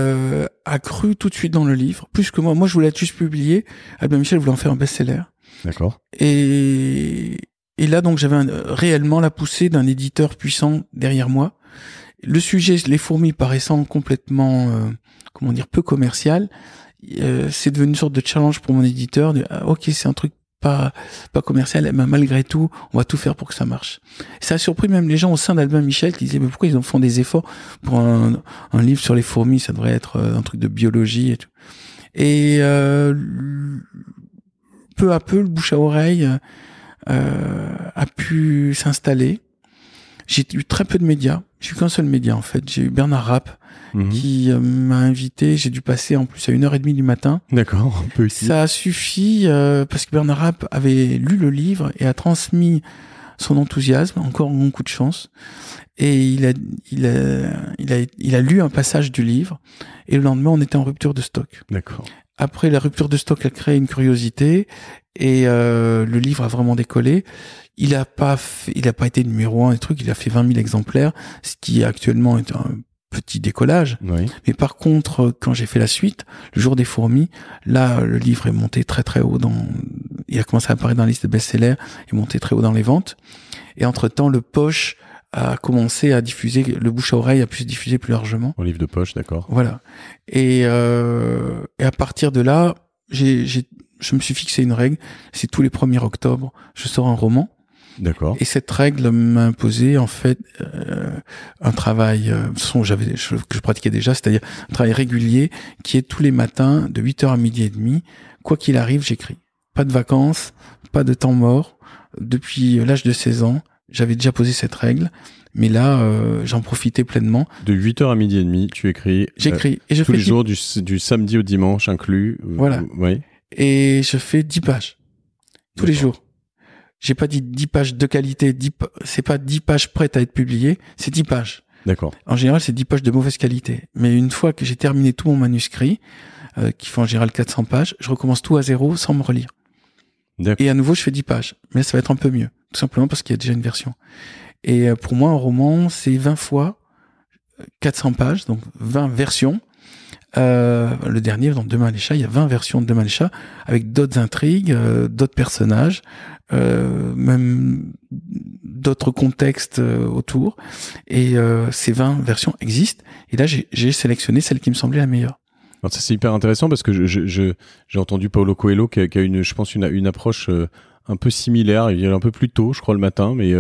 a cru tout de suite dans le livre, plus que moi. Moi, je voulais être juste publié. Albin Michel voulait en faire un best-seller. D'accord. Et là, donc, j'avais réellement la poussée d'un éditeur puissant derrière moi. Le sujet, Les Fourmis, paraissant complètement, peu commercial, c'est devenu une sorte de challenge pour mon éditeur. Ok, c'est un truc pas commercial, mais malgré tout, on va tout faire pour que ça marche. Et ça a surpris même les gens au sein d'Albin Michel qui disaient mais pourquoi ils en font des efforts pour un livre sur les fourmis, ça devrait être un truc de biologie et tout. Et peu à peu, le bouche à oreille a pu s'installer. J'ai eu très peu de médias. J'ai eu qu'un seul média en fait. J'ai eu Bernard Rapp qui m'a invité. J'ai dû passer en plus à 1h30 du matin. D'accord, un peu utile. Ça a suffi parce que Bernard Rapp avait lu le livre et a transmis son enthousiasme. Encore un bon coup de chance. Et il a lu un passage du livre. Et le lendemain, on était en rupture de stock. D'accord. Après, la rupture de stock a créé une curiosité et le livre a vraiment décollé. Il a pas été numéro 1 des trucs, il a fait 20 000 exemplaires, ce qui actuellement est un petit décollage. Oui. Mais par contre, quand j'ai fait la suite, Le Jour des Fourmis, là, le livre est monté très très haut il a commencé à apparaître dans la liste de best-sellers, est monté très haut dans les ventes. Et entre-temps, le Poche a commencé à diffuser, le bouche à oreille a pu se diffuser plus largement. En livre de poche, d'accord. Voilà. Et à partir de là, je me suis fixé une règle, c'est tous les 1er octobre, je sors un roman. D'accord. Et cette règle m'a imposé en fait un travail que je pratiquais déjà, c'est-à-dire un travail régulier qui est tous les matins de 8h à midi et demi. Quoi qu'il arrive, j'écris. Pas de vacances, pas de temps mort. Depuis l'âge de 16 ans, j'avais déjà posé cette règle, mais là, j'en profitais pleinement. De 8h à midi et demi, tu écris. J'écris. Et je tous fais les jours, du samedi au dimanche inclus. Voilà. Oui. Et je fais 10 pages. Tous les jours. J'ai pas dit 10 pages de qualité, c'est pas 10 pages prêtes à être publiées, c'est 10 pages. D'accord. En général, c'est 10 pages de mauvaise qualité. Mais une fois que j'ai terminé tout mon manuscrit, qui fait en général 400 pages, je recommence tout à zéro sans me relire. D'accord. Et à nouveau, je fais 10 pages. Mais ça va être un peu mieux. Tout simplement parce qu'il y a déjà une version. Et pour moi, un roman, c'est 20 fois 400 pages, donc 20 versions. Le dernier, dans Demain les chats, il y a 20 versions de Demain les chats, avec d'autres intrigues, d'autres personnages, même d'autres contextes autour. Et ces 20 versions existent. Et là, j'ai sélectionné celle qui me semblait la meilleure. Alors ça, c'est hyper intéressant parce que j'ai entendu Paulo Coelho qui a une approche un peu similaire. Il est un peu plus tôt, je crois, le matin, mais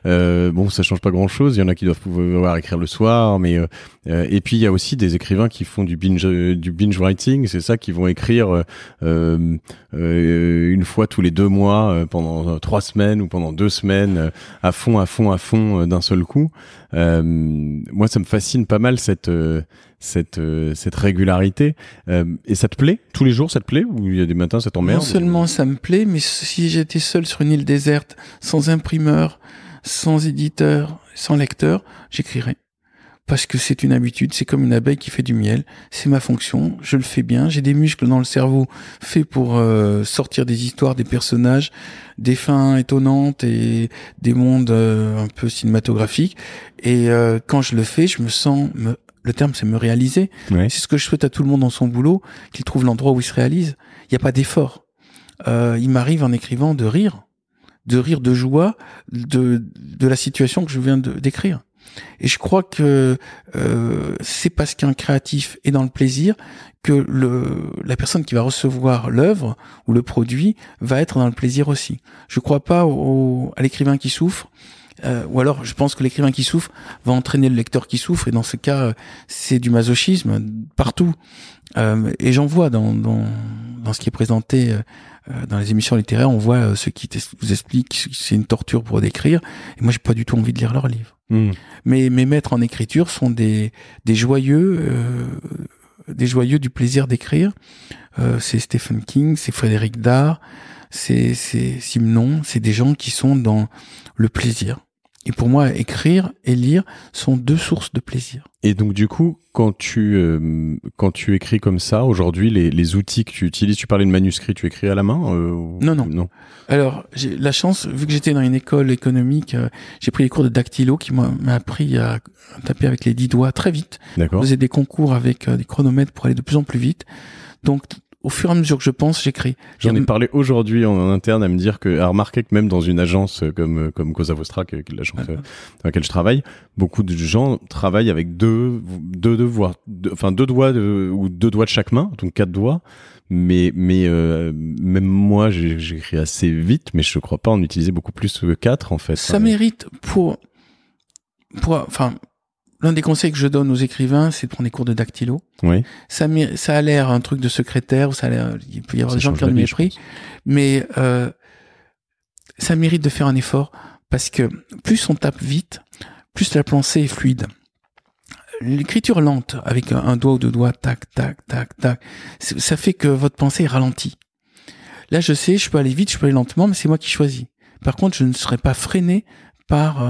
bon, ça change pas grand-chose. Il y en a qui doivent pouvoir écrire le soir, mais et puis il y a aussi des écrivains qui font du binge writing. C'est ça, qui vont écrire une fois tous les 2 mois pendant 3 semaines ou pendant 2 semaines à fond d'un seul coup. Moi, ça me fascine pas mal cette régularité. Et ça te plaît? Tous les jours, ça te plaît? Ou il y a des matins, ça t'emmerde? Non seulement ça me plaît, mais si j'étais seul sur une île déserte, sans imprimeur, sans éditeur, sans lecteur, j'écrirais. Parce que c'est une habitude, c'est comme une abeille qui fait du miel. C'est ma fonction, je le fais bien. J'ai des muscles dans le cerveau faits pour sortir des histoires, des personnages, des fins étonnantes et des mondes un peu cinématographiques. Et quand je le fais, je me sens le terme, c'est me réaliser. Ouais. C'est ce que je souhaite à tout le monde dans son boulot, qu'il trouve l'endroit où il se réalise. Il n'y a pas d'effort. Il m'arrive en écrivant de rire de joie de la situation que je viens de décrire. Et je crois que c'est parce qu'un créatif est dans le plaisir que la personne qui va recevoir l'œuvre ou le produit va être dans le plaisir aussi. Je crois pas à l'écrivain qui souffre. Ou alors, je pense que l'écrivain qui souffre va entraîner le lecteur qui souffre, et dans ce cas, c'est du masochisme partout. Et j'en vois dans ce qui est présenté dans les émissions littéraires, on voit ceux qui vous expliquent que c'est une torture pour décrire, et moi, j'ai pas du tout envie de lire leurs livres. Mais mes maîtres en écriture sont des joyeux du plaisir d'écrire. C'est Stephen King, c'est Frédéric Dard, c'est Simenon, c'est des gens qui sont dans le plaisir. Et pour moi, écrire et lire sont deux sources de plaisir. Et donc du coup, quand tu écris comme ça, aujourd'hui, les outils que tu utilises, tu parlais de manuscrits, tu écris à la main Non. Alors, j'ai la chance, vu que j'étais dans une école économique, j'ai pris les cours de dactylo qui m'a appris à taper avec les 10 doigts très vite. D'accord. Je faisais des concours avec des chronomètres pour aller de plus en plus vite. Donc, au fur et à mesure que je pense, j'écris. J'en ai parlé aujourd'hui en interne à me dire à remarquer que même dans une agence comme Cosa Vostra, qui est l'agence dans laquelle je travaille, beaucoup de gens travaillent avec deux doigts ou deux doigts de chaque main, donc 4 doigts. Mais même moi, j'écris assez vite, mais je crois pas en utiliser beaucoup plus que 4 en fait. Ça mérite l'un des conseils que je donne aux écrivains, c'est de prendre des cours de dactylo. Oui. Ça a l'air un truc de secrétaire, il peut y avoir des gens qui ont du mépris, mais ça mérite de faire un effort, parce que plus on tape vite, plus la pensée est fluide. L'écriture lente, avec un doigt ou 2 doigts, tac, tac, tac, tac, ça fait que votre pensée est ralentie. Là, je sais, je peux aller vite, je peux aller lentement, mais c'est moi qui choisis. Par contre, je ne serai pas freiné par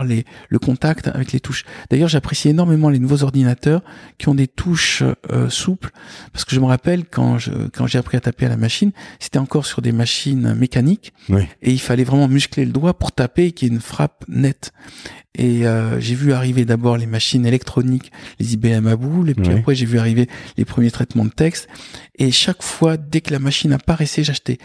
le contact avec les touches. D'ailleurs, j'apprécie énormément les nouveaux ordinateurs qui ont des touches souples, parce que je me rappelle quand j'ai appris à taper à la machine, c'était encore sur des machines mécaniques, oui. Et il fallait vraiment muscler le doigt pour taper et qu'il y ait une frappe nette. Et j'ai vu arriver d'abord les machines électroniques, les IBM à boule, et puis après j'ai vu arriver les premiers traitements de texte. Et chaque fois, dès que la machine apparaissait, j'achetais.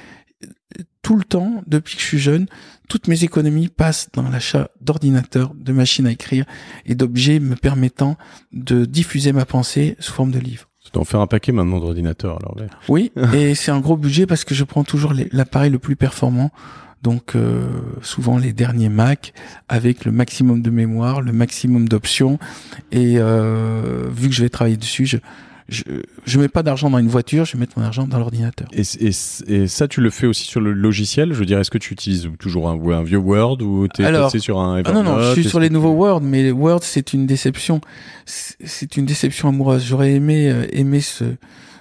Tout le temps, depuis que je suis jeune, toutes mes économies passent dans l'achat d'ordinateurs, de machines à écrire et d'objets me permettant de diffuser ma pensée sous forme de livre. Tu dois en faire un paquet maintenant d'ordinateurs, alors. Ouais. Oui, et c'est un gros budget parce que je prends toujours l'appareil le plus performant. Donc souvent les derniers Mac avec le maximum de mémoire, le maximum d'options. Et vu que je vais travailler dessus, je mets pas d'argent dans une voiture, je vais mettre mon argent dans l'ordinateur. Et ça, tu le fais aussi sur le logiciel? Je veux dire, est-ce que tu utilises toujours un vieux Word ou t'es passé sur un Evernote? Non, je suis sur les nouveaux Word, mais Word, c'est une déception. C'est une déception amoureuse. J'aurais aimé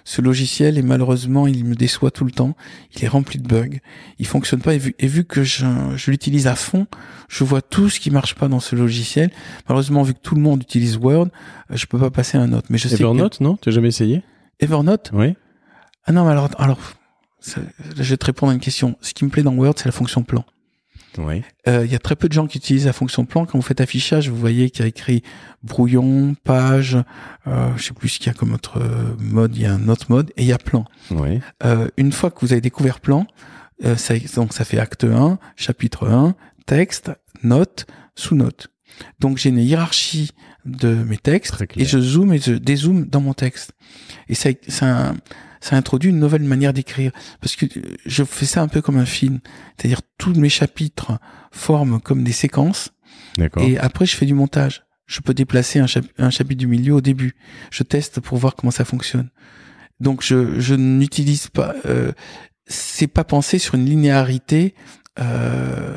ce logiciel, et malheureusement, il me déçoit tout le temps. Il est rempli de bugs. Il fonctionne pas, et vu que je l'utilise à fond, je vois tout ce qui marche pas dans ce logiciel. Malheureusement, vu que tout le monde utilise Word, je peux pas passer à un autre. Mais je sais Evernote, non? Tu as jamais essayé? Evernote? Oui. Ah non, mais alors, je vais te répondre à une question. Ce qui me plaît dans Word, c'est la fonction plan. Oui. Il y a très peu de gens qui utilisent la fonction plan. Quand vous faites affichage, vous voyez qu'il y a écrit brouillon, page, je sais plus ce qu'il y a comme autre mode, il y a un autre mode, et il y a plan. Oui. Une fois que vous avez découvert plan, donc ça fait acte 1, chapitre 1, texte, note, sous-note. Donc j'ai une hiérarchie de mes textes, et je zoome et je dézoome dans mon texte. Et ça introduit une nouvelle manière d'écrire, parce que je fais ça un peu comme un film, c'est-à-dire tous mes chapitres forment comme des séquences. D'accord. Et après je fais du montage. Je peux déplacer un chapitre du milieu au début. Je teste pour voir comment ça fonctionne. Donc je n'utilise pas, c'est pas pensé sur une linéarité,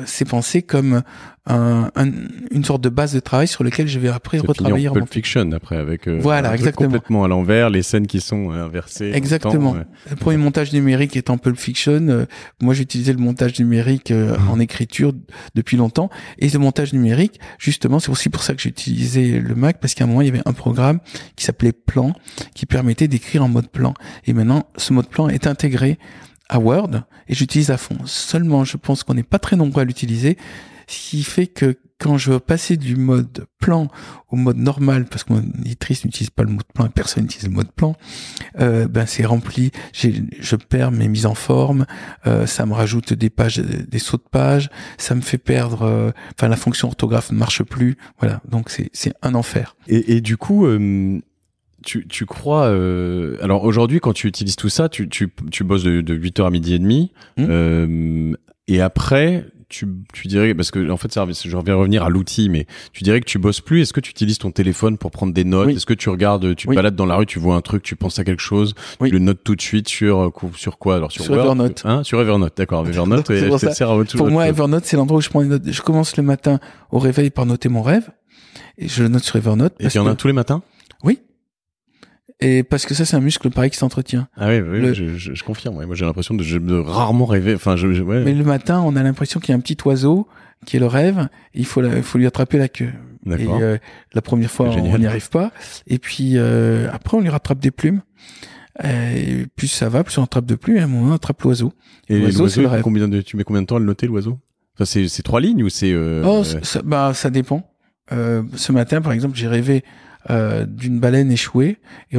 c'est pensé comme une sorte de base de travail sur lequel je vais après retravailler. Un Pulp Fiction après, avec voilà, exactement, complètement à l'envers, les scènes qui sont inversées. Exactement. Le premier montage numérique est en Pulp Fiction. Moi, j'utilisais le montage numérique en écriture depuis longtemps. Et le montage numérique, justement, c'est aussi pour ça que j'ai utilisé le Mac, parce qu'à un moment, il y avait un programme qui s'appelait Plan, qui permettait d'écrire en mode plan. Et maintenant, ce mode plan est intégré à Word et j'utilise à fond. Seulement, je pense qu'on n'est pas très nombreux à l'utiliser. ce qui fait que quand je veux passer du mode plan au mode normal, parce que mon éditrice n'utilise pas le mode plan et personne n'utilise le mode plan, c'est rempli, je perds mes mises en forme, ça me rajoute des pages, des sauts de pages, ça me fait perdre, la fonction orthographe ne marche plus, voilà, donc c'est un enfer. Et du coup, tu crois, alors aujourd'hui quand tu utilises tout ça, tu bosses de 8h à midi et demi, et après, tu dirais, parce que en fait, je vais revenir à l'outil, mais tu dirais que tu bosses plus. Est-ce que tu utilises ton téléphone pour prendre des notes? Est-ce que tu regardes, tu te balades dans la rue, tu vois un truc, tu penses à quelque chose, tu le notes tout de suite sur quoi? Alors sur Word, Evernote. Sur Evernote, d'accord. Evernote, ça sert à pour moi, Evernote, c'est l'endroit où je prends les notes. Je commence le matin au réveil par noter mon rêve, et je le note sur Evernote. Et tu en as tous les matins? Oui. Et parce que ça, c'est un muscle pareil qui s'entretient. Ah oui, je confirme. Ouais. Moi, j'ai l'impression de rarement rêver. Enfin, ouais. Mais le matin, on a l'impression qu'il y a un petit oiseau qui est le rêve. Et il faut lui attraper la queue. D'accord. Et la première fois, on n'y arrive pas. Et puis après, on lui rattrape des plumes. Et plus ça va, plus on attrape de plumes. Et à un moment, on attrape l'oiseau. Et l'oiseau, c'est le rêve. Tu mets combien de temps à le noter, l'oiseau? Enfin, c'est 3 lignes ou c'est ça dépend. Ce matin, par exemple, j'ai rêvé d'une baleine échouée et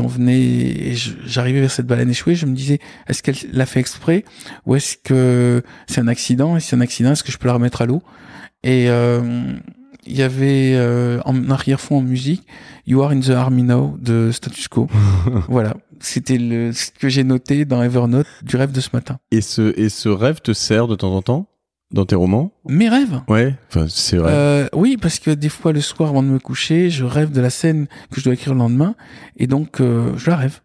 j'arrivais vers cette baleine échouée, je me disais, est-ce qu'elle l'a fait exprès ou est-ce que c'est un accident, et si c'est un accident, est-ce que je peux la remettre à l'eau? Et il y avait en arrière-fond en musique You Are in the Army Now de Status Quo. Voilà, c'était ce que j'ai noté dans Evernote du rêve de ce matin. Et ce rêve te sert de temps en temps dans tes romans? Mes rêves? Ouais, enfin, c'est vrai. Oui, parce que des fois, le soir, avant de me coucher, je rêve de la scène que je dois écrire le lendemain, et donc je la rêve.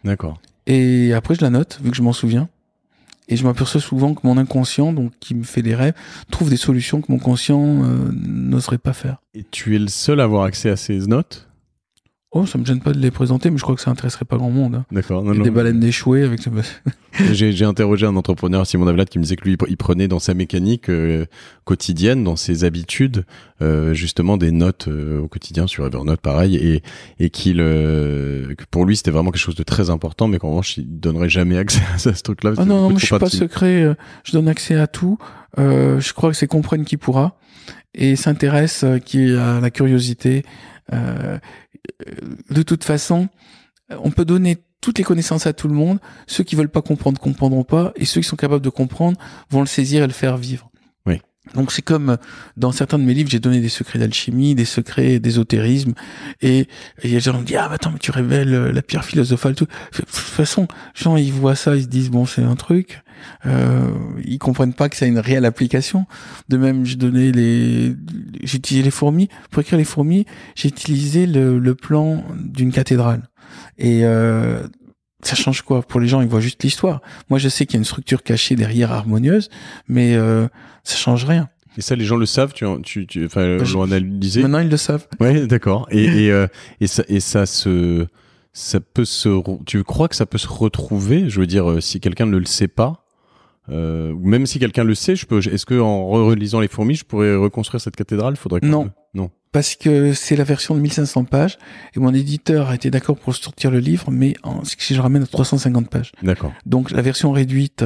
D'accord. Et après, je la note, vu que je m'en souviens. Et je m'aperçois souvent que mon inconscient, donc qui me fait des rêves, trouve des solutions que mon conscient n'oserait pas faire. Et tu es le seul à avoir accès à ces notes? Oh, ça me gêne pas de les présenter, mais je crois que ça intéresserait pas grand monde. Hein. D'accord. Des baleines échouées avec ce... J'ai interrogé un entrepreneur, Simon Davlat, qui me disait que lui, il prenait dans sa mécanique quotidienne, dans ses habitudes, justement des notes au quotidien sur Evernote, pareil, et que pour lui, c'était vraiment quelque chose de très important, mais qu'en revanche, il donnerait jamais accès à ce truc-là. Ah non, moi, je suis pas secret, je donne accès à tout. Je crois que c'est comprenne qui pourra, et s'intéresse qui a la curiosité. De toute façon, on peut donner toutes les connaissances à tout le monde. Ceux qui veulent pas comprendre comprendront pas, et ceux qui sont capables de comprendre vont le saisir et le faire vivre. Oui. Donc c'est comme dans certains de mes livres, j'ai donné des secrets d'alchimie, des secrets d'ésotérisme, et les gens me disent attends, mais tu révèles la pierre philosophale, tout. De toute façon, les gens ils voient ça, ils se disent bon, c'est un truc. Ils comprennent pas que ça a une réelle application. De même, j'ai utilisé les fourmis. Pour écrire les fourmis, j'ai utilisé le plan d'une cathédrale. Et ça change quoi? Pour les gens, ils voient juste l'histoire. Moi, je sais qu'il y a une structure cachée derrière harmonieuse, mais ça change rien. Et ça, les gens le savent, l'ont analysé. Maintenant, ils le savent. Ouais, d'accord. Et ça peut tu crois que ça peut se retrouver? Je veux dire, si quelqu'un ne le sait pas, ou même si quelqu'un le sait, est-ce que en relisant les fourmis, je pourrais reconstruire cette cathédrale? Non. Parce que c'est la version de 1500 pages, et mon éditeur a été d'accord pour sortir le livre, mais si je ramène à 350 pages. D'accord. Donc la version réduite,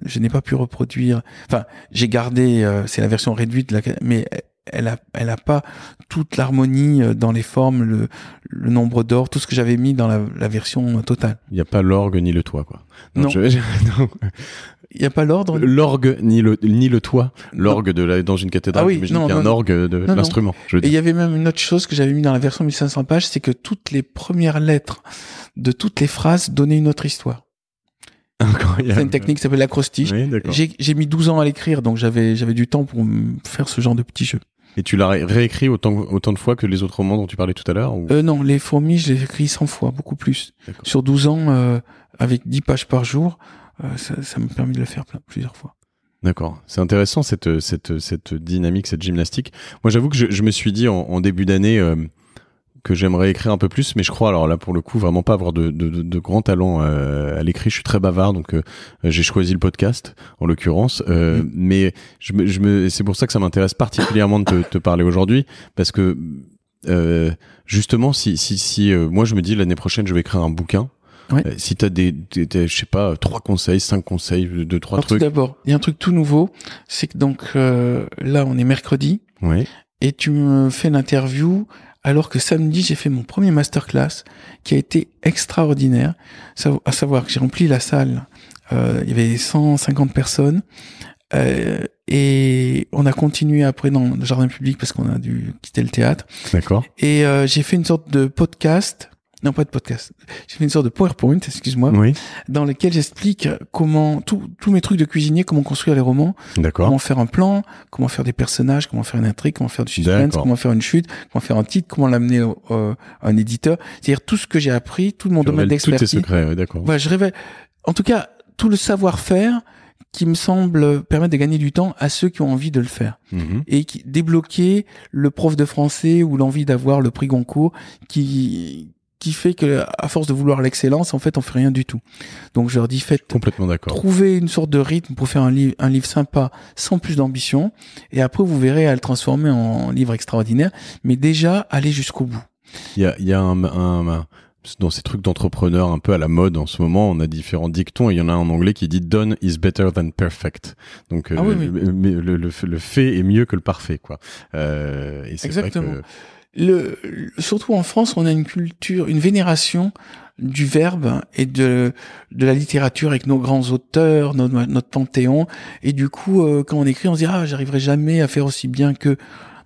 je n'ai pas pu reproduire. Enfin, j'ai gardé, c'est la version réduite, mais elle a pas toute l'harmonie dans les formes, le nombre d'or, tout ce que j'avais mis dans la version totale. Il n'y a pas l'orgue ni le toit, quoi. Non. Il n'y a pas l'ordre. L'orgue ni le toit. L'orgue dans une cathédrale. J'imagine qu'il y a un orgue de l'instrument. Et il y avait même une autre chose que j'avais mis dans la version 1500 pages, c'est que toutes les premières lettres de toutes les phrases donnaient une autre histoire. Incroyable. C'est une technique qui s'appelle l'acrostiche. Oui, d'accord. J'ai mis 12 ans à l'écrire, donc j'avais du temps pour faire ce genre de petits jeux. Et tu l'as réécrit autant de fois que les autres romans dont tu parlais tout à l'heure, ou... Non, les fourmis, je les ai écrits 100 fois, beaucoup plus. D'accord. Sur 12 ans, avec 10 pages par jour, ça m'a permis de le faire plusieurs fois. D'accord. C'est intéressant cette dynamique, cette gymnastique. Moi, j'avoue que je me suis dit en début d'année que j'aimerais écrire un peu plus, mais je crois, alors là, pour le coup, vraiment pas avoir de grand talent à l'écrit. Je suis très bavard, donc j'ai choisi le podcast, en l'occurrence. Mais c'est pour ça que ça m'intéresse particulièrement de te parler aujourd'hui, parce que justement, si moi je me dis l'année prochaine, je vais écrire un bouquin. Ouais. Si t'as je sais pas, 3 conseils, 5 conseils, 2-3 Alors, trucs. tout d'abord, il y a un truc tout nouveau, c'est que donc là, on est mercredi, Oui. et tu me fais l'interview alors que samedi, j'ai fait mon premier masterclass qui a été extraordinaire. À savoir que j'ai rempli la salle, il y avait 150 personnes, et on a continué après dans le jardin public parce qu'on a dû quitter le théâtre. D'accord. Et j'ai fait une sorte de podcast. Non, pas de podcast. J'ai fait une sorte de PowerPoint, excuse-moi, Oui. dans lequel j'explique comment tous mes trucs de cuisinier, comment construire les romans, D'accord. comment faire un plan, comment faire des personnages, comment faire une intrigue, comment faire du suspense, D'accord. comment faire une chute, comment faire un titre, comment l'amener à un éditeur. C'est-à-dire tout ce que j'ai appris, tout mon Tu domaine révèles tous tes d'expertise. secrets, ouais, d'accord. Voilà, je révèle. En tout cas, tout le savoir-faire qui me semble permettre de gagner du temps à ceux qui ont envie de le faire. Mhm. Et qui débloquer le prof de français ou l'envie d'avoir le prix Goncourt qui fait que à force de vouloir l'excellence, en fait, on fait rien du tout. Donc je leur dis Complètement d'accord. trouvez une sorte de rythme pour faire un livre sympa sans plus d'ambition, et après vous verrez à le transformer en livre extraordinaire, mais déjà allez jusqu'au bout. Il y a dans ces trucs d'entrepreneurs un peu à la mode en ce moment, on a différents dictons et il y en a un en anglais qui dit done is better than perfect. Donc Oui. le fait est mieux que le parfait, quoi. Et c'est Exactement. vrai que Surtout en France, on a une culture, une vénération du verbe et de la littérature avec nos grands auteurs, notre panthéon. Et du coup, quand on écrit, on se dit j'arriverai jamais à faire aussi bien que.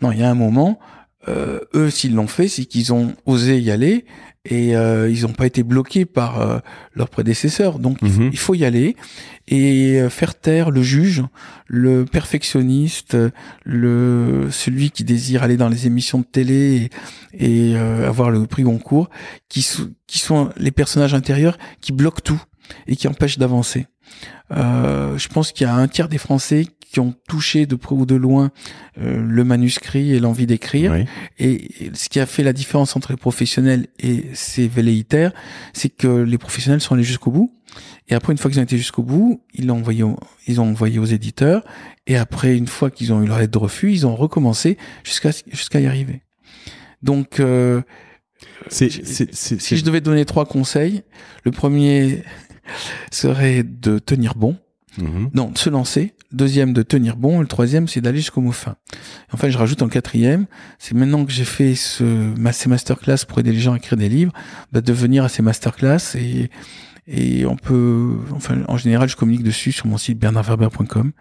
Non, il y a un moment, eux, s'ils l'ont fait, c'est qu'ils ont osé y aller et ils n'ont pas été bloqués par leurs prédécesseurs. Donc il faut y aller et faire taire le juge, le perfectionniste, celui qui désire aller dans les émissions de télé et avoir le prix Goncourt, qui sont les personnages intérieurs qui bloquent tout et qui empêchent d'avancer. Je pense qu'il y a un tiers des Français qui ont touché de près ou de loin le manuscrit et l'envie d'écrire. oui. Et ce qui a fait la différence entre les professionnels et ces velléitaires, c'est que les professionnels sont allés jusqu'au bout. Et après, une fois qu'ils ont été jusqu'au bout, ils ont envoyé aux éditeurs. Et après, une fois qu'ils ont eu leur lettre de refus, ils ont recommencé jusqu'à y arriver. Donc, si je devais donner 3 conseils, le premier serait de tenir bon. Non, de se lancer. Le deuxième, de tenir bon. Et le troisième, c'est d'aller jusqu'au mot fin. Enfin, je rajoute en quatrième, c'est maintenant que j'ai fait ces masterclass pour aider les gens à écrire des livres, de venir à ces masterclass et on peut, enfin, en général, je communique dessus sur mon site bernardwerber.com.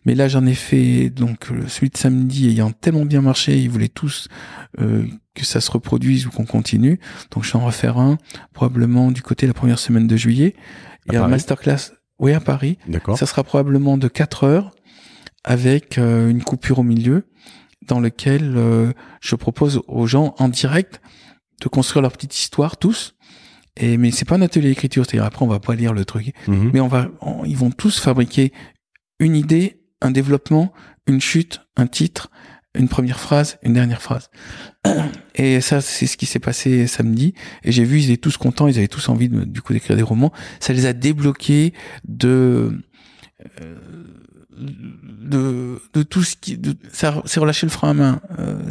Mais là, j'en ai fait, donc, celui de samedi ayant tellement bien marché, ils voulaient tous, que ça se reproduise ou qu'on continue. Donc, je vais en refaire un, probablement du côté de la première semaine de juillet. Et un masterclass, oui, à Paris. D'accord. Ça sera probablement de 4 heures avec une coupure au milieu dans lequel je propose aux gens en direct de construire leur petite histoire tous. Mais c'est pas un atelier d'écriture, c'est-à-dire après on va pas lire le truc, mais ils vont tous fabriquer une idée, un développement, une chute, un titre, une première phrase, une dernière phrase. Et ça, c'est ce qui s'est passé samedi. Et j'ai vu, ils étaient tous contents, ils avaient tous envie du coup d'écrire des romans. Ça les a débloqués de tout ce qui, ça c'est relâché le frein à main.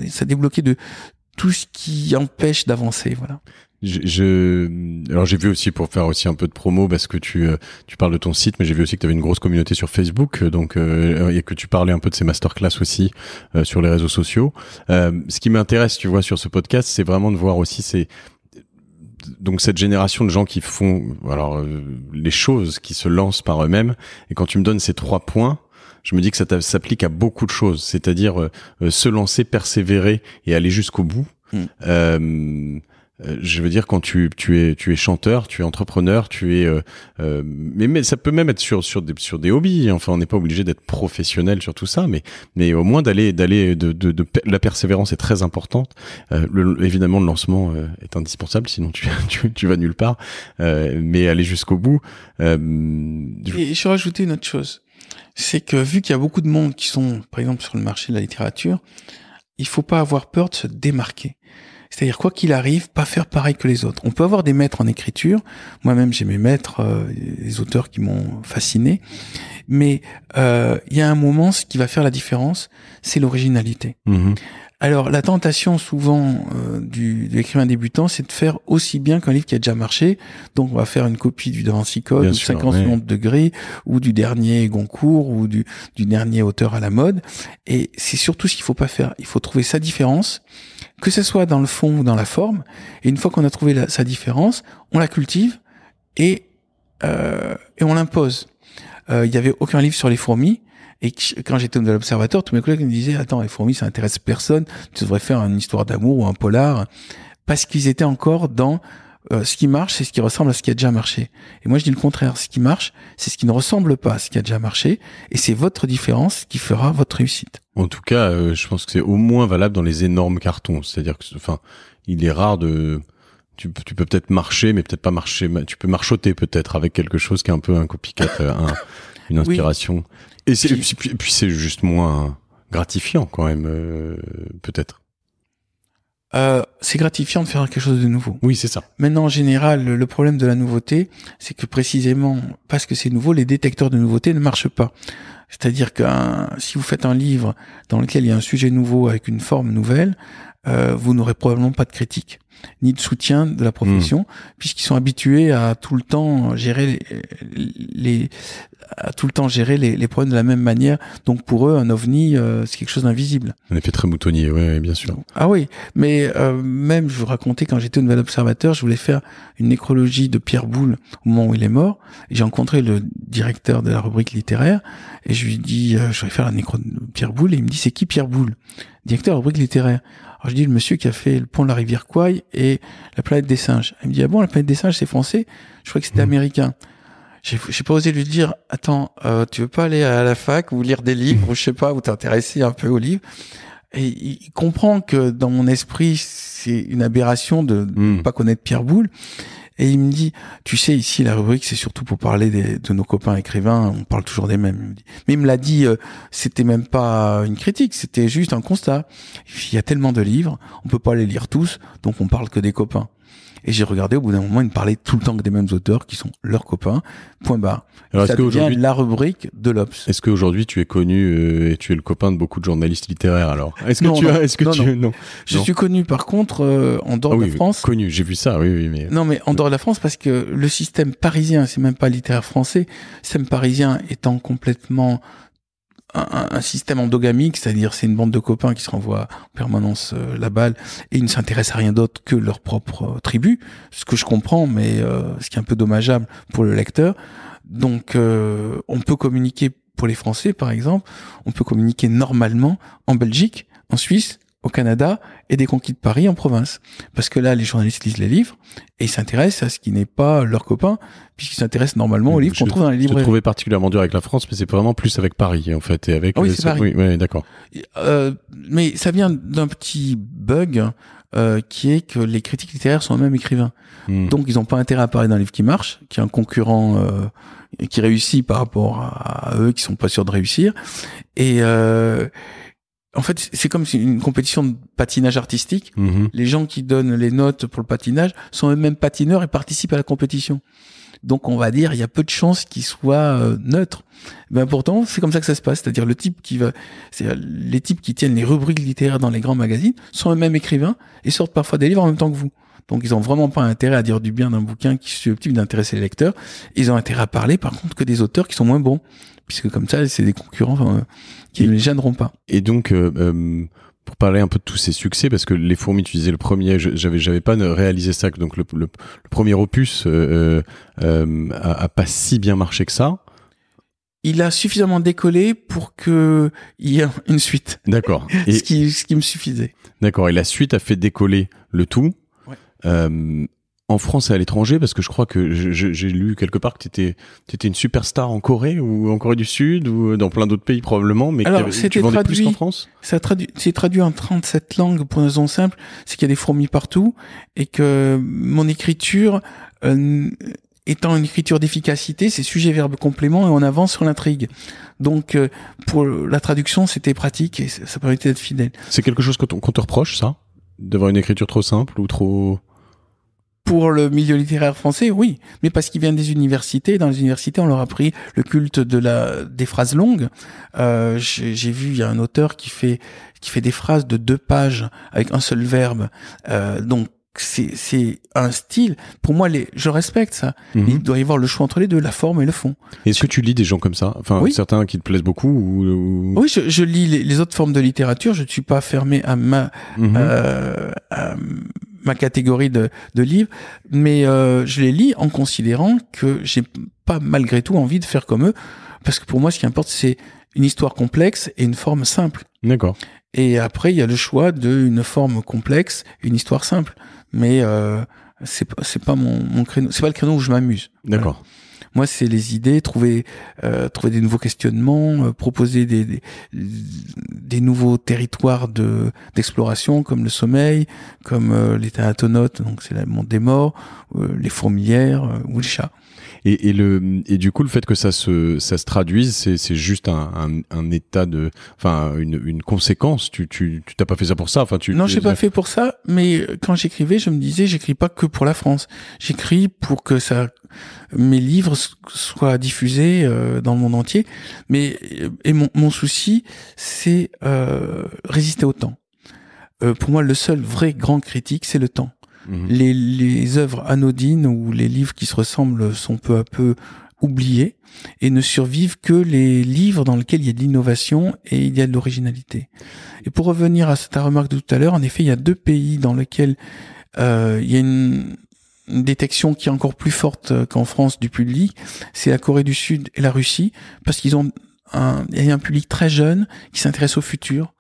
Ça a débloqué de tout ce qui empêche d'avancer, voilà. Alors j'ai vu aussi, pour faire aussi un peu de promo, parce que tu parles de ton site, mais j'ai vu aussi que tu avais une grosse communauté sur Facebook, donc et que tu parlais un peu de ces masterclass aussi sur les réseaux sociaux. Ce qui m'intéresse, tu vois, sur ce podcast, c'est vraiment de voir aussi donc cette génération de gens qui font les choses, qui se lancent par eux-mêmes. Et quand tu me donnes ces 3 points, je me dis que ça s'applique à beaucoup de choses, c'est-à-dire se lancer, persévérer et aller jusqu'au bout. Je veux dire, quand tu es chanteur, tu es entrepreneur, mais ça peut même être sur des hobbies. Enfin, on n'est pas obligé d'être professionnel sur tout ça, mais au moins la persévérance est très importante. Évidemment, le lancement est indispensable, sinon tu vas nulle part. Mais aller jusqu'au bout. Et je vais rajouter une autre chose, c'est que vu qu'il y a beaucoup de monde qui sont, par exemple, sur le marché de la littérature, il faut pas avoir peur de se démarquer. C'est-à-dire, quoi qu'il arrive, pas faire pareil que les autres. On peut avoir des maîtres en écriture. Moi-même, j'ai mes maîtres, les auteurs qui m'ont fasciné. Mais il y a un moment, ce qui va faire la différence, c'est l'originalité. Alors, la tentation souvent de l'écrivain débutant, c'est de faire aussi bien qu'un livre qui a déjà marché. Donc, on va faire une copie du Da Vinci Code, Bien ou sûr, 50 ouais. millions de degrés, ou du dernier Goncourt, ou du dernier auteur à la mode. Et c'est surtout ce qu'il faut pas faire. Il faut trouver sa différence, que ce soit dans le fond ou dans la forme. Et une fois qu'on a trouvé sa différence, on la cultive et on l'impose. Il y avait aucun livre sur les fourmis. Et quand j'étais au Nouvel Observateur, tous mes collègues me disaient « Attends, les fourmis, ça intéresse personne. Tu devrais faire une histoire d'amour ou un polar. » Parce qu'ils étaient encore dans ce qui marche, c'est ce qui ressemble à ce qui a déjà marché. Et moi, je dis le contraire. Ce qui marche, c'est ce qui ne ressemble pas à ce qui a déjà marché. Et c'est votre différence qui fera votre réussite. En tout cas, je pense que c'est au moins valable dans les énormes cartons. C'est-à-dire que, enfin, il est rare de... Tu peux peut-être marcher, mais peut-être pas marcher. Tu peux marchoter peut-être avec quelque chose qui est un peu un copycat, une inspiration. Oui. Et puis c'est juste moins gratifiant quand même, peut-être. C'est gratifiant de faire quelque chose de nouveau. Oui, c'est ça. Maintenant, en général, le problème de la nouveauté, c'est que précisément parce que c'est nouveau, les détecteurs de nouveauté ne marchent pas. C'est-à-dire que si vous faites un livre dans lequel il y a un sujet nouveau avec une forme nouvelle, vous n'aurez probablement pas de critique ni de soutien de la profession, puisqu'ils sont habitués à tout le temps gérer les problèmes de la même manière. Donc pour eux, un ovni, c'est quelque chose d'invisible. Un effet très moutonnier, oui, bien sûr. Ah oui, mais même, je vous racontais, quand j'étais au Nouvel Observateur, je voulais faire une nécrologie de Pierre Boulle au moment où il est mort. Et j'ai rencontré le directeur de la rubrique littéraire, et je lui dis, je vais faire la nécro de Pierre Boulle, et il me dit, c'est qui Pierre Boulle? Directeur de la rubrique littéraire. Alors je dis, le monsieur qui a fait le pont de la rivière Kwai et la planète des singes. Il me dit, ah bon, la planète des singes, c'est français? Je crois que c'était américain. J'ai pas osé lui dire, attends, tu veux pas aller à la fac ou lire des livres, ou je sais pas, ou t'intéresser un peu aux livres? Et il comprend que dans mon esprit, c'est une aberration de ne pas connaître Pierre Boulle. Et il me dit, tu sais, ici, la rubrique, c'est surtout pour parler de nos copains écrivains. On parle toujours des mêmes. Il me dit. Mais il me l'a dit, c'était même pas une critique, c'était juste un constat. Il y a tellement de livres, on peut pas les lire tous, donc on parle que des copains. Et j'ai regardé, au bout d'un moment, ils me parlaient tout le temps que des mêmes auteurs qui sont leurs copains. Point barre. Alors, ça devient la rubrique de l'Obs. Est-ce qu'aujourd'hui tu es connu et tu es le copain de beaucoup de journalistes littéraires alors? Est-ce que non. Je suis connu par contre en dehors de la France. Connu, j'ai vu ça, oui, mais. Non, mais en dehors de la France parce que le système parisien, c'est même pas littéraire français. Le système parisien étant complètement un système endogamique, c'est-à-dire c'est une bande de copains qui se renvoient en permanence la balle et ils ne s'intéressent à rien d'autre que leur propre tribu, ce que je comprends, mais ce qui est un peu dommageable pour le lecteur. Donc on peut communiquer pour les Français, par exemple, on peut communiquer normalement en Belgique, en Suisse, au Canada et des conquis de Paris en province. Parce que là, les journalistes lisent les livres et ils s'intéressent à ce qui n'est pas leur copain, puisqu'ils s'intéressent normalement aux livres qu'on trouve dans les librairies. Je trouvais particulièrement dur avec la France, mais c'est vraiment plus avec Paris, en fait. Et avec oui, c'est Paris. Oui, d'accord. Mais ça vient d'un petit bug qui est que les critiques littéraires sont eux-mêmes écrivains. Donc, ils n'ont pas intérêt à parler d'un livre qui marche, qui est un concurrent qui réussit par rapport à eux qui sont pas sûrs de réussir. Et en fait, c'est comme une compétition de patinage artistique. Les gens qui donnent les notes pour le patinage sont eux-mêmes patineurs et participent à la compétition. Donc, on va dire, il y a peu de chances qu'ils soient neutres. Ben pourtant, c'est comme ça que ça se passe. C'est-à-dire les types qui tiennent les rubriques littéraires dans les grands magazines sont eux-mêmes écrivains et sortent parfois des livres en même temps que vous. Donc, ils ont vraiment pas intérêt à dire du bien d'un bouquin qui est susceptible d'intéresser les lecteurs. Ils ont intérêt à parler, par contre, que des auteurs qui sont moins bons. Puisque comme ça, c'est des concurrents qui ne les gêneront pas. Et donc, pour parler un peu de tous ces succès, parce que Les Fourmis, tu disais le premier, j'avais pas réalisé ça, donc le premier opus a pas si bien marché que ça. Il a suffisamment décollé pour que il y ait une suite. D'accord. Et ce qui me suffisait. D'accord. Et la suite a fait décoller le tout. Ouais. En France et à l'étranger, parce que je crois que j'ai lu quelque part que t'étais une superstar en Corée ou en Corée du Sud ou dans plein d'autres pays probablement, mais alors, tu vendais plus qu'en France. C'est traduit en 37 langues pour une raison simple, c'est qu'il y a des fourmis partout et que mon écriture, étant une écriture d'efficacité, c'est sujet, verbe, complément et on avance sur l'intrigue. Donc pour la traduction, c'était pratique et ça permettait d'être fidèle. C'est quelque chose qu'on te reproche, ça, d'avoir une écriture trop simple ou trop... Pour le milieu littéraire français, oui, mais parce qu'ils viennent des universités. Dans les universités, on leur a appris le culte des phrases longues. J'ai vu, il y a un auteur qui qui fait des phrases de 2 pages avec un seul verbe. Donc c'est un style. Pour moi, je respecte ça. Il doit y avoir le choix entre les deux, la forme et le fond. Est-ce que tu lis des gens comme ça? Enfin, oui. Certains qui te plaisent beaucoup ou... Oui, je lis les autres formes de littérature. Je ne suis pas fermé à ma catégorie de livres, mais je les lis en considérant que j'ai pas malgré tout envie de faire comme eux, parce que pour moi, ce qui importe, c'est une histoire complexe et une forme simple. D'accord. Et après, il y a le choix d'une forme complexe, une histoire simple. Mais c'est pas mon créneau. C'est pas le créneau où je m'amuse. D'accord. Voilà. Moi, c'est les idées, trouver des nouveaux questionnements, proposer des nouveaux territoires d'exploration, comme le sommeil, comme les thanatonautes, donc c'est le monde des morts, les fourmilières ou les chats. Et du coup, le fait que ça se traduise, c'est juste un état une conséquence. Tu t'as pas fait ça pour ça. Non, j'ai pas fait pour ça, mais quand j'écrivais, je me disais, j'écris pas que pour la France. J'écris pour que mes livres soient diffusés dans le monde entier. Et mon souci, c'est résister au temps. Pour moi, le seul vrai grand critique, c'est le temps. Les œuvres anodines ou les livres qui se ressemblent sont peu à peu oubliés et ne survivent que les livres dans lesquels il y a de l'innovation et il y a de l'originalité. Et pour revenir à ta remarque de tout à l'heure, en effet, il y a 2 pays dans lesquels il y a une détection qui est encore plus forte qu'en France du public, c'est la Corée du Sud et la Russie, parce qu'ils ont il y a un public très jeune qui s'intéresse au futur.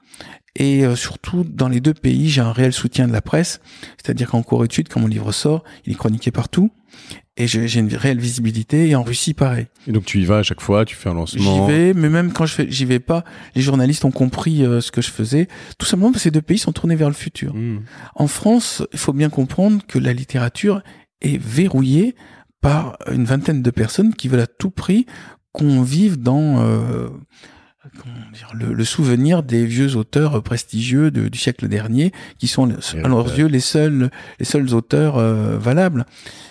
Et surtout, dans les 2 pays, j'ai un réel soutien de la presse. C'est-à-dire qu'en Corée du Sud, quand mon livre sort, il est chroniqué partout. Et j'ai une réelle visibilité. Et en Russie, pareil. Et donc, tu y vas à chaque fois, tu fais un lancement. J'y vais, mais même quand j'y vais pas, les journalistes ont compris ce que je faisais. Tout simplement parce que ces 2 pays sont tournés vers le futur. En France, il faut bien comprendre que la littérature est verrouillée par une vingtaine de personnes qui veulent à tout prix qu'on vive dans... le souvenir des vieux auteurs prestigieux du siècle dernier, qui sont à leurs yeux les seuls auteurs valables.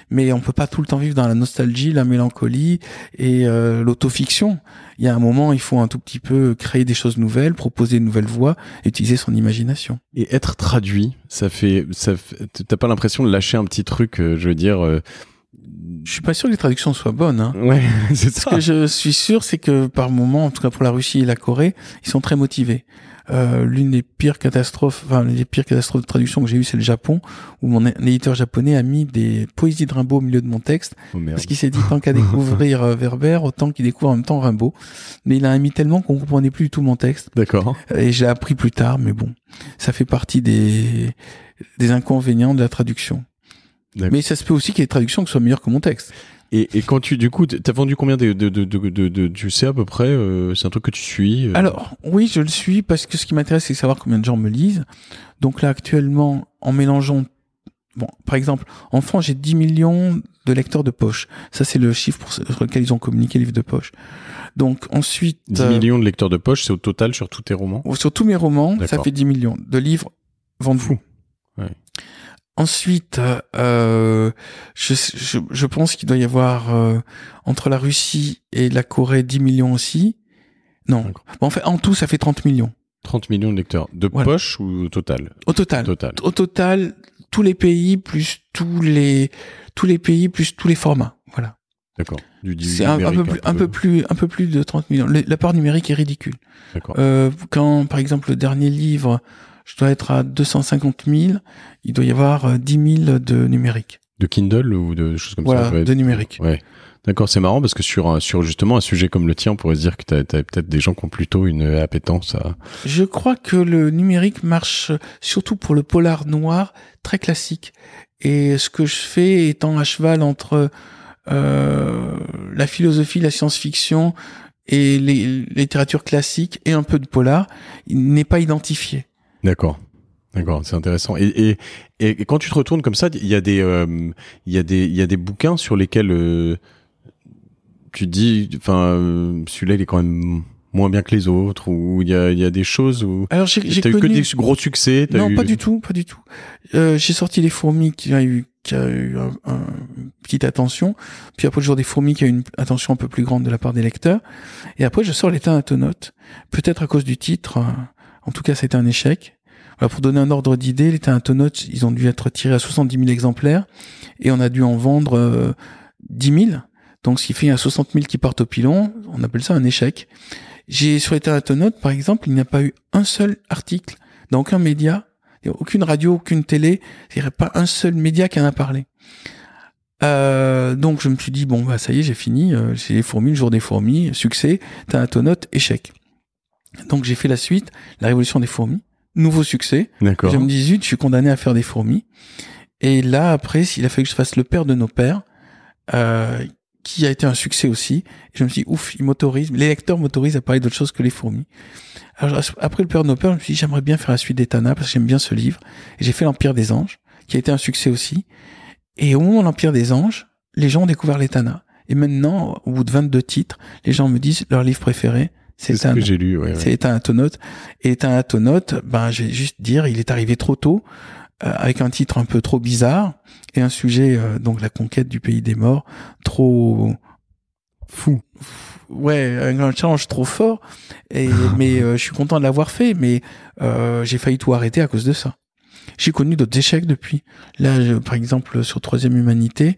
Mais on peut pas tout le temps vivre dans la nostalgie, la mélancolie et l'autofiction. Il y a un moment, il faut un tout petit peu créer des choses nouvelles, proposer de nouvelles voies, utiliser son imagination. Et être traduit, t'as pas l'impression de lâcher un petit truc, je veux dire... Je suis pas sûr que les traductions soient bonnes. Hein. Ouais, c'est ça. Ce que je suis sûr, c'est que par moment, en tout cas pour la Russie et la Corée, ils sont très motivés. L'une des pires catastrophes, de traduction que j'ai eues, c'est le Japon, où mon éditeur japonais a mis des poésies de Rimbaud au milieu de mon texte, parce qu'il s'est dit tant qu'à découvrir Werber, autant qu'il découvre en même temps Rimbaud. Mais il a mis tellement qu'on comprenait plus du tout mon texte. D'accord. Et je l'ai appris plus tard, mais bon, ça fait partie des inconvénients de la traduction. D'accord. Mais ça se peut aussi qu'il y ait des traductions qui soient meilleures que mon texte. Et quand t'as vendu combien tu sais à peu près, c'est un truc que tu suis? Alors, oui, je le suis parce que ce qui m'intéresse, c'est savoir combien de gens me lisent. Donc là, actuellement, en mélangeant, par exemple, en France, j'ai 10 millions de lecteurs de poche. Ça, c'est le chiffre sur lequel ils ont communiqué, livres de poche. Donc ensuite... 10 millions de lecteurs de poche, c'est au total sur tous tes romans? Sur tous mes romans, D'accord. Ça fait 10 millions de livres vendus. Fou. Ouais. Ensuite, je pense qu'il doit y avoir entre la Russie et la Corée 10 millions aussi. Non. En fait, en tout, ça fait 30 millions. 30 millions de lecteurs. De poche ou au total? Au total. Au total, tous les pays plus tous les pays plus tous les formats. Voilà. D'accord. C'est un peu plus de 30 millions. La part numérique est ridicule. D'accord. Quand, par exemple, le dernier livre, je dois être à 250 000, il doit y avoir 10 000 de numérique. De Kindle ou de choses comme ça? Voilà, de numérique. Ouais. D'accord, c'est marrant parce que sur justement un sujet comme le tien, on pourrait se dire que t'as peut-être des gens qui ont plutôt une appétence à... Je crois que le numérique marche surtout pour le polar noir très classique. Et ce que je fais étant à cheval entre la philosophie, la science-fiction et les littératures classiques et un peu de polar, il n'est pas identifié. D'accord, c'est intéressant. Et quand tu te retournes comme ça, il y a des bouquins sur lesquels tu te dis, celui-là il est quand même moins bien que les autres, ou il y a des choses où alors j'ai eu que des gros succès. Non, pas du tout. J'ai sorti Les Fourmis qui a eu une petite attention, puis après le Jour des Fourmis qui a eu une attention un peu plus grande de la part des lecteurs, et après je sors Les Thanatonautes, peut-être à cause du titre. En tout cas, ça a été un échec. Alors, pour donner un ordre d'idée, les Thanatonautes, ils ont dû être tirés à 70 000 exemplaires et on a dû en vendre 10 000. Donc, ce qui fait qu'il y a 60 000 qui partent au pilon. On appelle ça un échec. Sur les Thanatonautes, par exemple, il n'y a pas eu un seul article dans aucun média, aucune radio, aucune télé. Il n'y a pas un seul média qui en a parlé. Donc, je me suis dit, bon, bah, ça y est, j'ai fini. C'est les fourmis, le jour des fourmis, succès. Thanatonautes, échec. Donc, j'ai fait la suite, la révolution des fourmis. Nouveau succès. D'accord. Je me dis, zut, je suis condamné à faire des fourmis. Et là, après, il a fallu que je fasse Le Père de nos pères, qui a été un succès aussi. Et je me suis dit, ouf, les lecteurs m'autorisent à parler d'autre chose que les fourmis. Alors, après Le Père de nos pères, je me suis dit, j'aimerais bien faire la suite des Tana, parce que j'aime bien ce livre. Et j'ai fait L'Empire des anges, qui a été un succès aussi. Et au moment de L'Empire des anges, les gens ont découvert les Tana. Et maintenant, au bout de 22 titres, les gens me disent, leur livre préféré, c'est ce que j'ai lu, ouais. C'est les Thanatonautes. Et les Thanatonautes, je vais juste dire, il est arrivé trop tôt, avec un titre un peu trop bizarre, et un sujet, donc la conquête du pays des morts, trop fou. Ouais, un challenge trop fort. Mais je suis content de l'avoir fait, mais j'ai failli tout arrêter à cause de ça. J'ai connu d'autres échecs depuis. Là, par exemple, sur Troisième Humanité,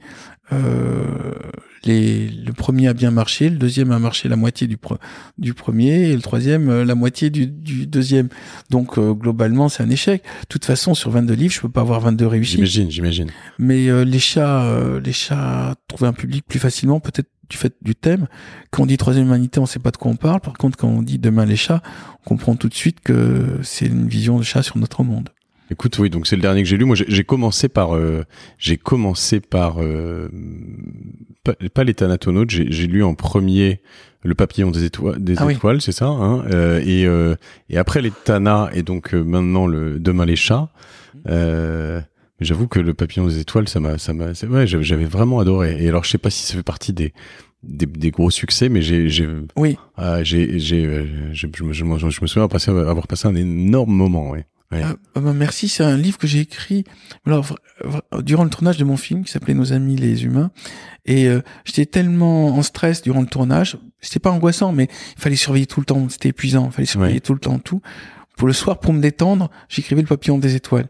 le premier a bien marché, le deuxième a marché la moitié du premier, et le troisième la moitié du deuxième. Donc globalement, c'est un échec. De toute façon, sur 22 livres, je peux pas avoir 22 réussis. J'imagine. Mais les chats trouvaient un public plus facilement, peut-être du fait du thème. Quand on dit Troisième Humanité, on sait pas de quoi on parle. Par contre, quand on dit Demain les chats, on comprend tout de suite que c'est une vision de chat sur notre monde. Écoute, oui, donc c'est le dernier que j'ai lu. Moi, j'ai commencé par pas les Thanatonautes. J'ai lu en premier Le Papillon des étoiles, oui. C'est ça, hein. Et après les Tana et donc maintenant le Demain les chats. Mais j'avoue que Le Papillon des étoiles, ouais, j'avais vraiment adoré. Et alors, je sais pas si ça fait partie des gros succès, mais oui. Je me souviens avoir passé un énorme moment, ouais. Ouais. Merci, c'est un livre que j'ai écrit durant le tournage de mon film qui s'appelait Nos amis les humains, et j'étais tellement en stress durant le tournage, c'était pas angoissant, mais il fallait surveiller tout le temps, c'était épuisant, il fallait surveiller tout le temps tout. Pour le soir, pour me détendre, j'écrivais Le Papillon des étoiles.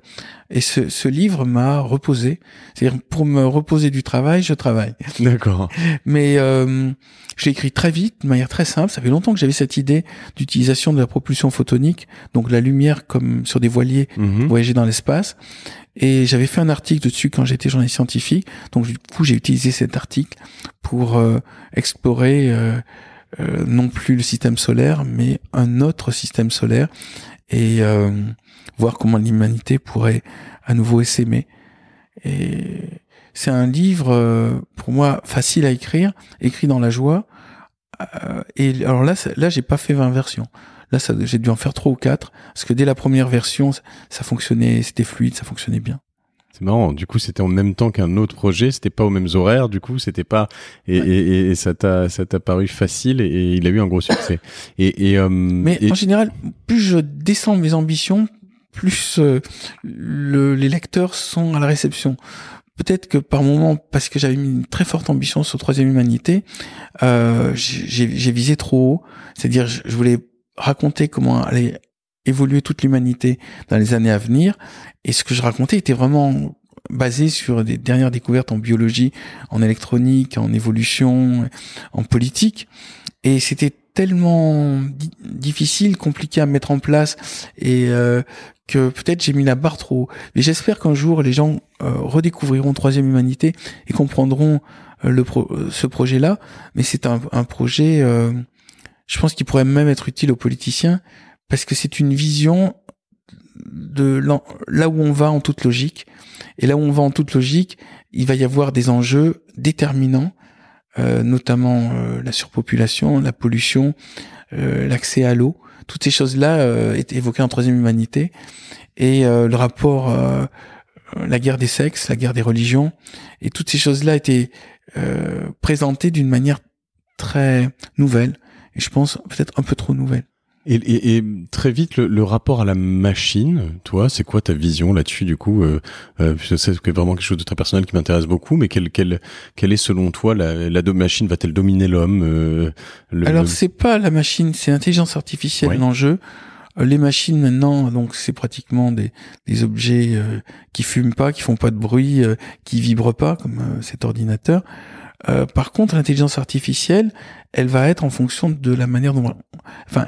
Et ce livre m'a reposé. C'est-à-dire, pour me reposer du travail, je travaille. D'accord. Mais je l'ai écrit très vite, de manière très simple. Ça fait longtemps que j'avais cette idée d'utilisation de la propulsion photonique, donc la lumière comme sur des voiliers voyager dans l'espace. Et j'avais fait un article dessus quand j'étais journaliste scientifique. Donc du coup, j'ai utilisé cet article pour explorer non plus le système solaire, mais un autre système solaire, et voir comment l'humanité pourrait à nouveau s'aimer. Et c'est un livre pour moi facile à écrire, écrit dans la joie. Et alors là, j'ai pas fait 20 versions. Là, j'ai dû en faire 3 ou 4, parce que dès la première version, ça fonctionnait, c'était fluide, ça fonctionnait bien. C'est marrant. Du coup, c'était en même temps qu'un autre projet. C'était pas aux mêmes horaires. Du coup, c'était pas, et ça t'a paru facile, et il a eu un gros succès. En général, plus je descends mes ambitions, plus les lecteurs sont à la réception. Peut-être que par moment, parce que j'avais mis une très forte ambition sur Troisième Humanité, j'ai visé trop haut. C'est-à-dire, je voulais raconter comment allait évoluer toute l'humanité dans les années à venir, et ce que je racontais était vraiment basé sur des dernières découvertes en biologie, en électronique, en évolution, en politique, et c'était tellement difficile, compliqué à mettre en place, et que peut-être j'ai mis la barre trop haut. Mais j'espère qu'un jour les gens redécouvriront Troisième Humanité et comprendront ce projet-là. Mais c'est un projet, je pense qu'il pourrait même être utile aux politiciens, parce que c'est une vision de là où on va en toute logique. Et là où on va en toute logique, il va y avoir des enjeux déterminants, notamment la surpopulation, la pollution, l'accès à l'eau. Toutes ces choses-là étaient évoquées en Troisième Humanité. Et le rapport, la guerre des sexes, la guerre des religions, et toutes ces choses-là étaient présentées d'une manière très nouvelle. Et je pense peut-être un peu trop nouvelle. Et très vite, le rapport à la machine, toi, c'est quoi ta vision là-dessus, du coup? C'est vraiment quelque chose de très personnel qui m'intéresse beaucoup, mais quelle est selon toi la machine va-t-elle dominer l'homme? Alors c'est pas la machine, c'est l'intelligence artificielle l'enjeu. Les machines maintenant, donc c'est pratiquement des objets qui fument pas, qui font pas de bruit, qui vibrent pas comme cet ordinateur. Par contre, l'intelligence artificielle, elle va être en fonction de la manière dont, enfin,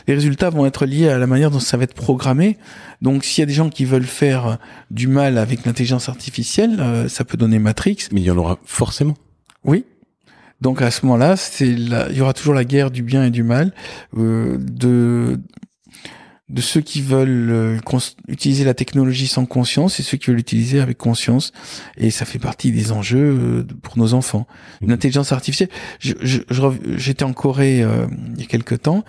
les résultats vont être liés à la manière dont ça va être programmé. Donc, s'il y a des gens qui veulent faire du mal avec l'intelligence artificielle, ça peut donner Matrix. Mais il y en aura forcément. Oui. Donc, à ce moment-là, il y aura toujours la guerre du bien et du mal, de ceux qui veulent utiliser la technologie sans conscience et ceux qui veulent l'utiliser avec conscience. Et ça fait partie des enjeux pour nos enfants. L'intelligence artificielle, j'étais en Corée il y a quelque temps,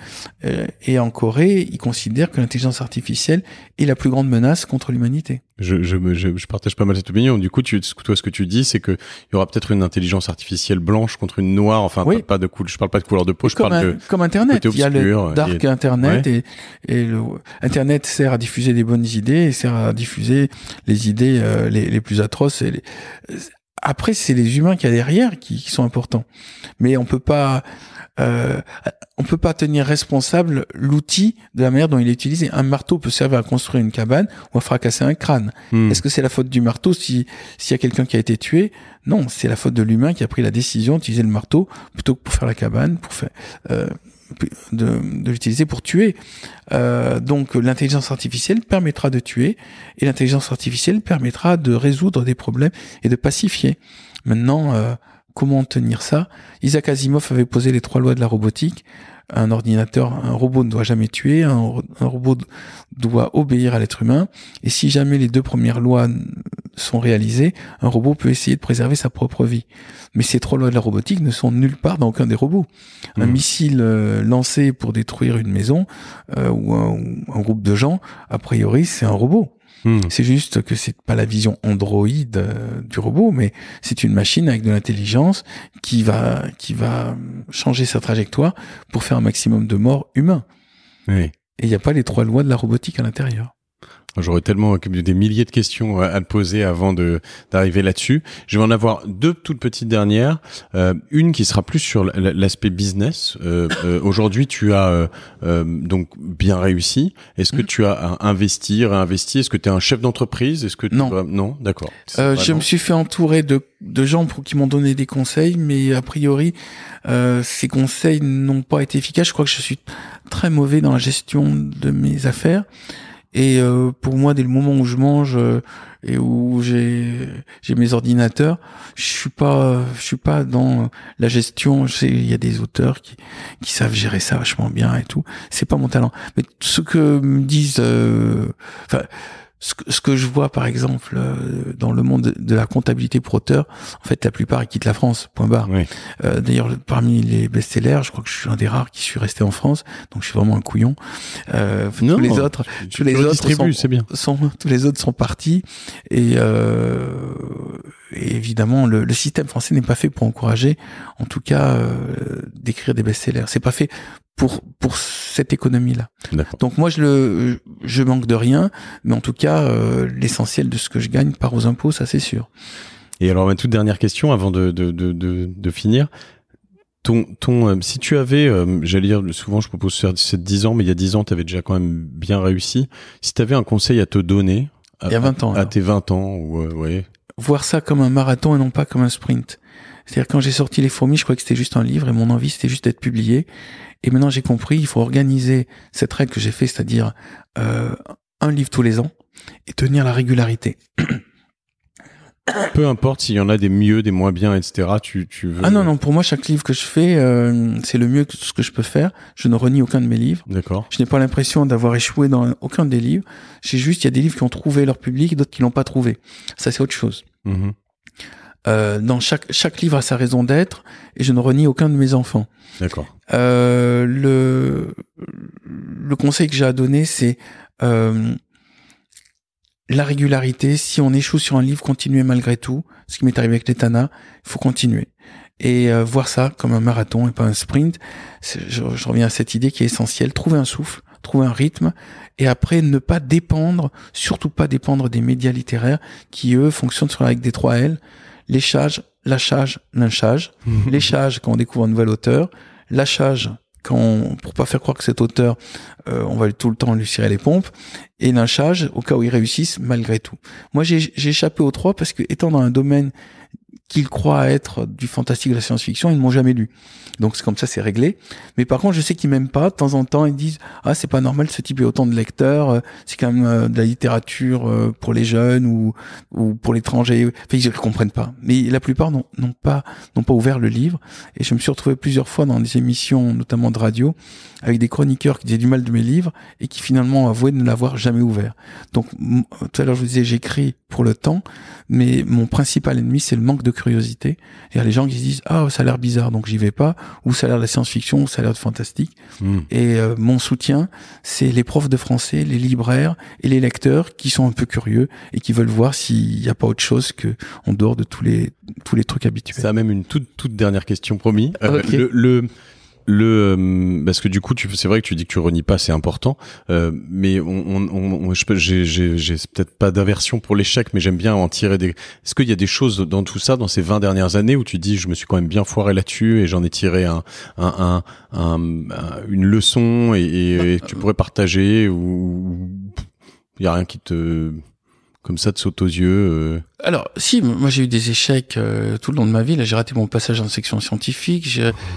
et en Corée, ils considèrent que l'intelligence artificielle est la plus grande menace contre l'humanité. Je partage pas mal cette opinion. Du coup, toi, ce que tu dis, c'est que il y aura peut-être une intelligence artificielle blanche contre une noire. Enfin, oui. je parle pas de couleur de peau. Comme Internet. Il y a le dark Internet et Internet sert à diffuser des bonnes idées et sert à diffuser les idées les plus atroces. Après, c'est les humains qu'il y a derrière qui sont importants. Mais on peut pas tenir responsable l'outil de la manière dont il est utilisé. Un marteau peut servir à construire une cabane ou à fracasser un crâne. Est-ce que c'est la faute du marteau s'il y a quelqu'un qui a été tué? Non, c'est la faute de l'humain qui a pris la décision d'utiliser le marteau plutôt que pour faire la cabane, de l'utiliser pour tuer. Donc l'intelligence artificielle permettra de tuer et l'intelligence artificielle permettra de résoudre des problèmes et de pacifier. Maintenant, comment tenir ça? Isaac Asimov avait posé les 3 lois de la robotique. Un robot ne doit jamais tuer, un robot doit obéir à l'être humain, et si jamais les 2 premières lois sont réalisées, un robot peut essayer de préserver sa propre vie. Mais ces 3 lois de la robotique ne sont nulle part dans aucun des robots. Un missile lancé pour détruire une maison ou un groupe de gens, a priori, c'est un robot. C'est juste que c'est pas la vision Android du robot, mais c'est une machine avec de l'intelligence qui va changer sa trajectoire pour faire un maximum de morts humains. Oui. Et il n'y a pas les 3 lois de la robotique à l'intérieur. J'aurais tellement des milliers de questions à te poser avant d'arriver là-dessus. Je vais en avoir 2 toutes petites dernières. Une qui sera plus sur l'aspect business. Aujourd'hui, tu as donc bien réussi. Est-ce que tu as investi? Est-ce que tu es un chef d'entreprise? Est-ce que non, d'accord. Je me suis fait entourer de gens qui m'ont donné des conseils, mais a priori, ces conseils n'ont pas été efficaces. Je crois que je suis très mauvais dans la gestion de mes affaires. Et pour moi, dès le moment où je mange et où j'ai mes ordinateurs, je suis pas dans la gestion. Je sais, il y a des auteurs qui savent gérer ça vachement bien et tout. C'est pas mon talent. Mais ce que me disent, ce que je vois par exemple dans le monde de la comptabilité pour auteurs, en fait la plupart ils quittent la France, point barre. Oui. D'ailleurs parmi les best-sellers, je crois que je suis un des rares qui suis resté en France, donc je suis vraiment un couillon. Tous les autres sont partis et évidemment le système français n'est pas fait pour encourager, en tout cas d'écrire des best-sellers. C'est pas fait pour cette économie-là. D'accord. Donc moi je manque de rien, mais en tout cas l'essentiel de ce que je gagne part aux impôts, ça c'est sûr. Et alors ma toute dernière question avant de finir, si tu avais, j'allais dire souvent je propose c'est 10 ans, mais il y a 10 ans tu avais déjà quand même bien réussi. Si tu avais un conseil à te donner il y a 20 ans à tes 20 ans ou ouais. Voir ça comme un marathon et non pas comme un sprint. C'est-à-dire quand j'ai sorti Les Fourmis, je croyais que c'était juste un livre et mon envie c'était juste d'être publié. Et maintenant j'ai compris, il faut organiser cette règle que j'ai fait, c'est-à-dire un livre tous les ans et tenir la régularité. Peu importe s'il y en a des mieux, des moins bien, etc. Tu veux... Ah non, pour moi chaque livre que je fais, c'est le mieux que ce que je peux faire. Je ne renie aucun de mes livres. D'accord. Je n'ai pas l'impression d'avoir échoué dans aucun des livres. Il y a des livres qui ont trouvé leur public, d'autres qui l'ont pas trouvé. Ça c'est autre chose. Dans chaque livre a sa raison d'être et je ne renie aucun de mes enfants. D'accord. Le conseil que j'ai à donner, c'est la régularité. Si on échoue sur un livre, continuez malgré tout. Ce qui m'est arrivé avec l'Etana, il faut continuer. Et voir ça comme un marathon et pas un sprint. Je reviens à cette idée qui est essentielle. Trouver un souffle, trouver un rythme, et après ne pas dépendre, surtout pas dépendre des médias littéraires qui, eux, fonctionnent avec des 3 L. L'échage, lâchage, lynchage. L'échage quand on découvre un nouvel auteur. Lâchage pour pas faire croire que cet auteur, on va tout le temps lui cirer les pompes, et lynchage au cas où ils réussissent malgré tout. Moi, j'ai échappé aux 3 parce que, étant dans un domaine qu'ils croient être du fantastique, de la science-fiction, ils ne m'ont jamais lu. Donc c'est comme ça, c'est réglé. Mais par contre, je sais qu'ils m'aiment pas. De temps en temps, ils disent c'est pas normal, ce type ait autant de lecteurs. C'est quand même de la littérature pour les jeunes ou pour l'étranger. Enfin, ils ne comprennent pas. Mais la plupart n'ont pas ouvert le livre. Et je me suis retrouvé plusieurs fois dans des émissions, notamment de radio, avec des chroniqueurs qui disaient du mal de mes livres et qui finalement avouaient ne l'avoir jamais ouvert. Donc tout à l'heure, je vous disais, j'écris pour le temps, mais mon principal ennemi, c'est le manque de curiosité. Il y a les gens qui se disent ça a l'air bizarre, donc j'y vais pas, ou ça a l'air de la science-fiction, ou ça a l'air de fantastique. Et mon soutien, c'est les profs de français, les libraires et les lecteurs qui sont un peu curieux et qui veulent voir s'il n'y a pas autre chose que en dehors de tous les trucs habituels. Ça a même une toute dernière question, promis. Okay. Parce que du coup, c'est vrai que tu dis que tu renies pas, c'est important. Mais j'ai peut-être pas d'aversion pour l'échec, mais j'aime bien en tirer des. Est-ce qu'il y a des choses dans tout ça, dans ces 20 dernières années, où tu dis, je me suis quand même bien foiré là-dessus et j'en ai tiré une leçon et tu pourrais partager, ou il y a rien qui te comme ça te saute aux yeux Alors, si, moi j'ai eu des échecs tout le long de ma vie. Là, j'ai raté mon passage en section scientifique.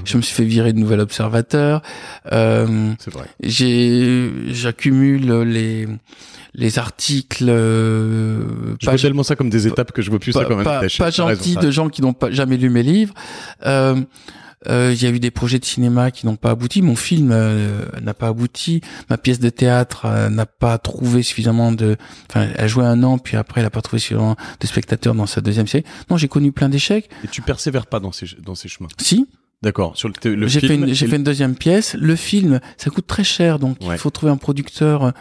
Je me suis fait virer de Nouvel Observateur. C'est vrai. J'accumule les articles. Je vois tellement ça comme des étapes que je vois plus ça comme un échec. Pas gentil de gens qui n'ont jamais lu mes livres. Il y a eu des projets de cinéma qui n'ont pas abouti. Mon film n'a pas abouti. Ma pièce de théâtre n'a pas trouvé suffisamment elle a joué 1 an, puis après elle n'a pas trouvé suffisamment de spectateurs dans sa 2e série. Non, j'ai connu plein d'échecs. Et tu persévères pas dans ces chemins? Si. D'accord. Sur le j'ai film, fait une 2e pièce. Le film, ça coûte très cher, donc il faut trouver un producteur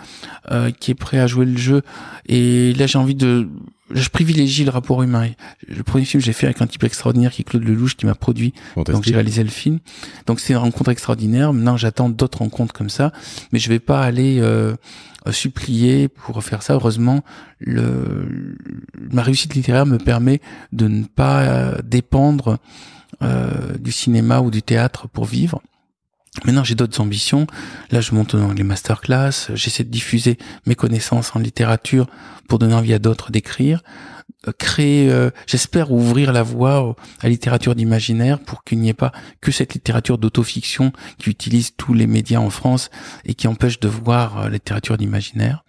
qui est prêt à jouer le jeu. Et là, je privilégie le rapport humain. Le premier film, j'ai fait avec un type extraordinaire qui est Claude Lelouch, qui m'a produit. Fantastique. Donc j'ai réalisé le film. Donc c'est une rencontre extraordinaire. Maintenant, j'attends d'autres rencontres comme ça, mais je vais pas aller supplier pour faire ça. Heureusement, ma réussite littéraire me permet de ne pas dépendre du cinéma ou du théâtre pour vivre. Maintenant, j'ai d'autres ambitions. Là, je monte dans les masterclass. J'essaie de diffuser mes connaissances en littérature pour donner envie à d'autres d'écrire. J'espère ouvrir la voie à la littérature d'imaginaire pour qu'il n'y ait pas que cette littérature d'autofiction qui utilise tous les médias en France et qui empêche de voir la littérature d'imaginaire.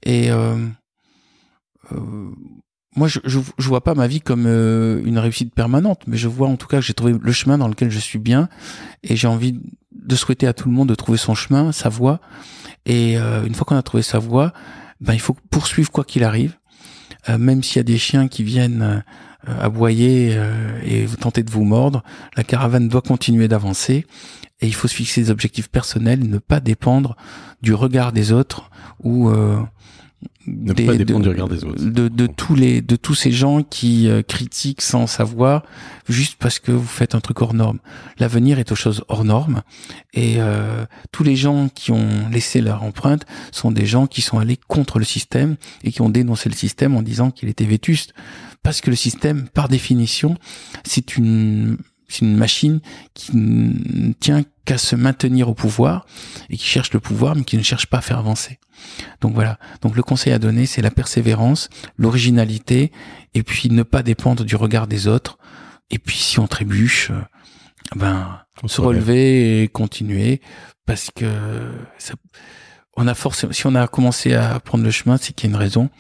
Et moi, je vois pas ma vie comme une réussite permanente, mais je vois en tout cas que j'ai trouvé le chemin dans lequel je suis bien, et j'ai envie de souhaiter à tout le monde de trouver son chemin, sa voie. Et une fois qu'on a trouvé sa voie, il faut poursuivre quoi qu'il arrive, même s'il y a des chiens qui viennent aboyer et tenter de vous mordre. La caravane doit continuer d'avancer, et il faut se fixer des objectifs personnels, ne pas dépendre du regard des autres ou ne pas dépendre du regard des autres. De tous ces gens qui critiquent sans savoir, juste parce que vous faites un truc hors norme. L'avenir est aux choses hors norme, et tous les gens qui ont laissé leur empreinte sont des gens qui sont allés contre le système et qui ont dénoncé le système en disant qu'il était vétuste. Parce que le système, par définition, c'est une machine qui ne tient qu'à se maintenir au pouvoir et qui cherche le pouvoir, mais qui ne cherche pas à faire avancer. Donc voilà. Donc le conseil à donner, c'est la persévérance, l'originalité, et puis ne pas dépendre du regard des autres. Et puis si on trébuche, se relever et continuer, parce que si on a commencé à prendre le chemin, c'est qu'il y a une raison,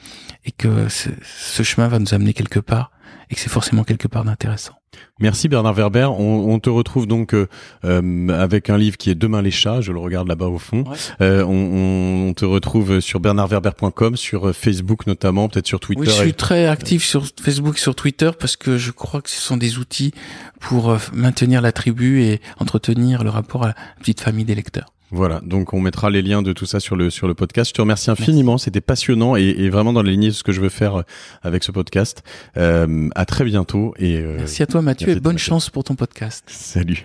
et que ce chemin va nous amener quelque part, et que c'est forcément quelque part d'intéressant. Merci Bernard Werber. On te retrouve donc avec un livre qui est Demain les chats, je le regarde là-bas au fond. Ouais. On te retrouve sur bernardwerber.com, sur Facebook notamment, peut-être sur Twitter. Oui, je suis très actif sur Facebook et sur Twitter parce que je crois que ce sont des outils pour maintenir la tribu et entretenir le rapport à la petite famille des lecteurs. Voilà, donc on mettra les liens de tout ça sur le podcast. Je te remercie infiniment, c'était passionnant et vraiment dans la lignée de ce que je veux faire avec ce podcast. À très bientôt. Et merci à toi Mathieu, et bonne chance pour ton podcast. Salut.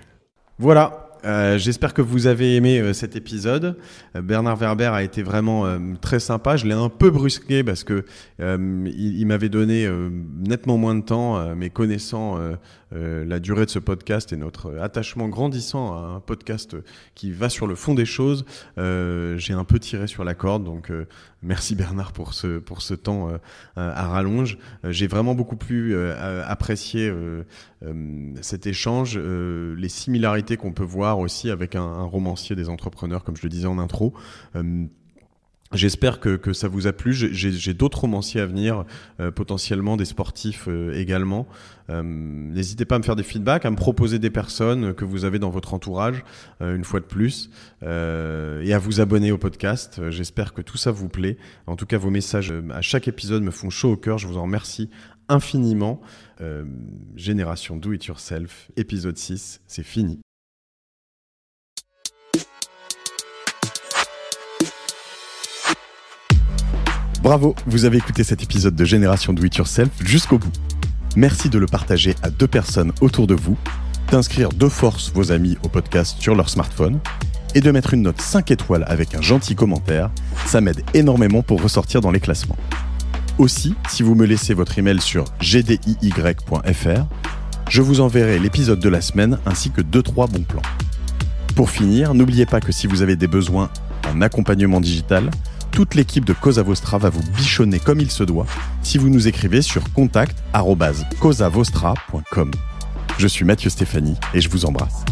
Voilà, J'espère que vous avez aimé cet épisode. Bernard Werber a été vraiment très sympa. Je l'ai un peu brusqué parce que il m'avait donné nettement moins de temps, mais connaissant la durée de ce podcast et notre attachement grandissant à un podcast qui va sur le fond des choses, j'ai un peu tiré sur la corde. Donc merci Bernard pour ce temps à rallonge. J'ai vraiment beaucoup plus apprécié cet échange, les similarités qu'on peut voir aussi avec un romancier des entrepreneurs, comme je le disais en intro. J'espère que ça vous a plu. J'ai d'autres romanciers à venir, potentiellement des sportifs également. N'hésitez pas à me faire des feedbacks, à me proposer des personnes que vous avez dans votre entourage, une fois de plus, et à vous abonner au podcast. J'espère que tout ça vous plaît. En tout cas, vos messages à chaque épisode me font chaud au cœur. Je vous en remercie infiniment. Génération Do It Yourself, épisode 6, c'est fini. Bravo, vous avez écouté cet épisode de Génération Do It Yourself jusqu'au bout. Merci de le partager à 2 personnes autour de vous, d'inscrire de force vos amis au podcast sur leur smartphone et de mettre une note 5 étoiles avec un gentil commentaire. Ça m'aide énormément pour ressortir dans les classements. Aussi, si vous me laissez votre email sur gdiy.fr, je vous enverrai l'épisode de la semaine ainsi que 2-3 bons plans. Pour finir, n'oubliez pas que si vous avez des besoins en accompagnement digital, toute l'équipe de Cosa Vostra va vous bichonner comme il se doit si vous nous écrivez sur contact@cosavostra.com. Je suis Mathieu Stéphanie et je vous embrasse.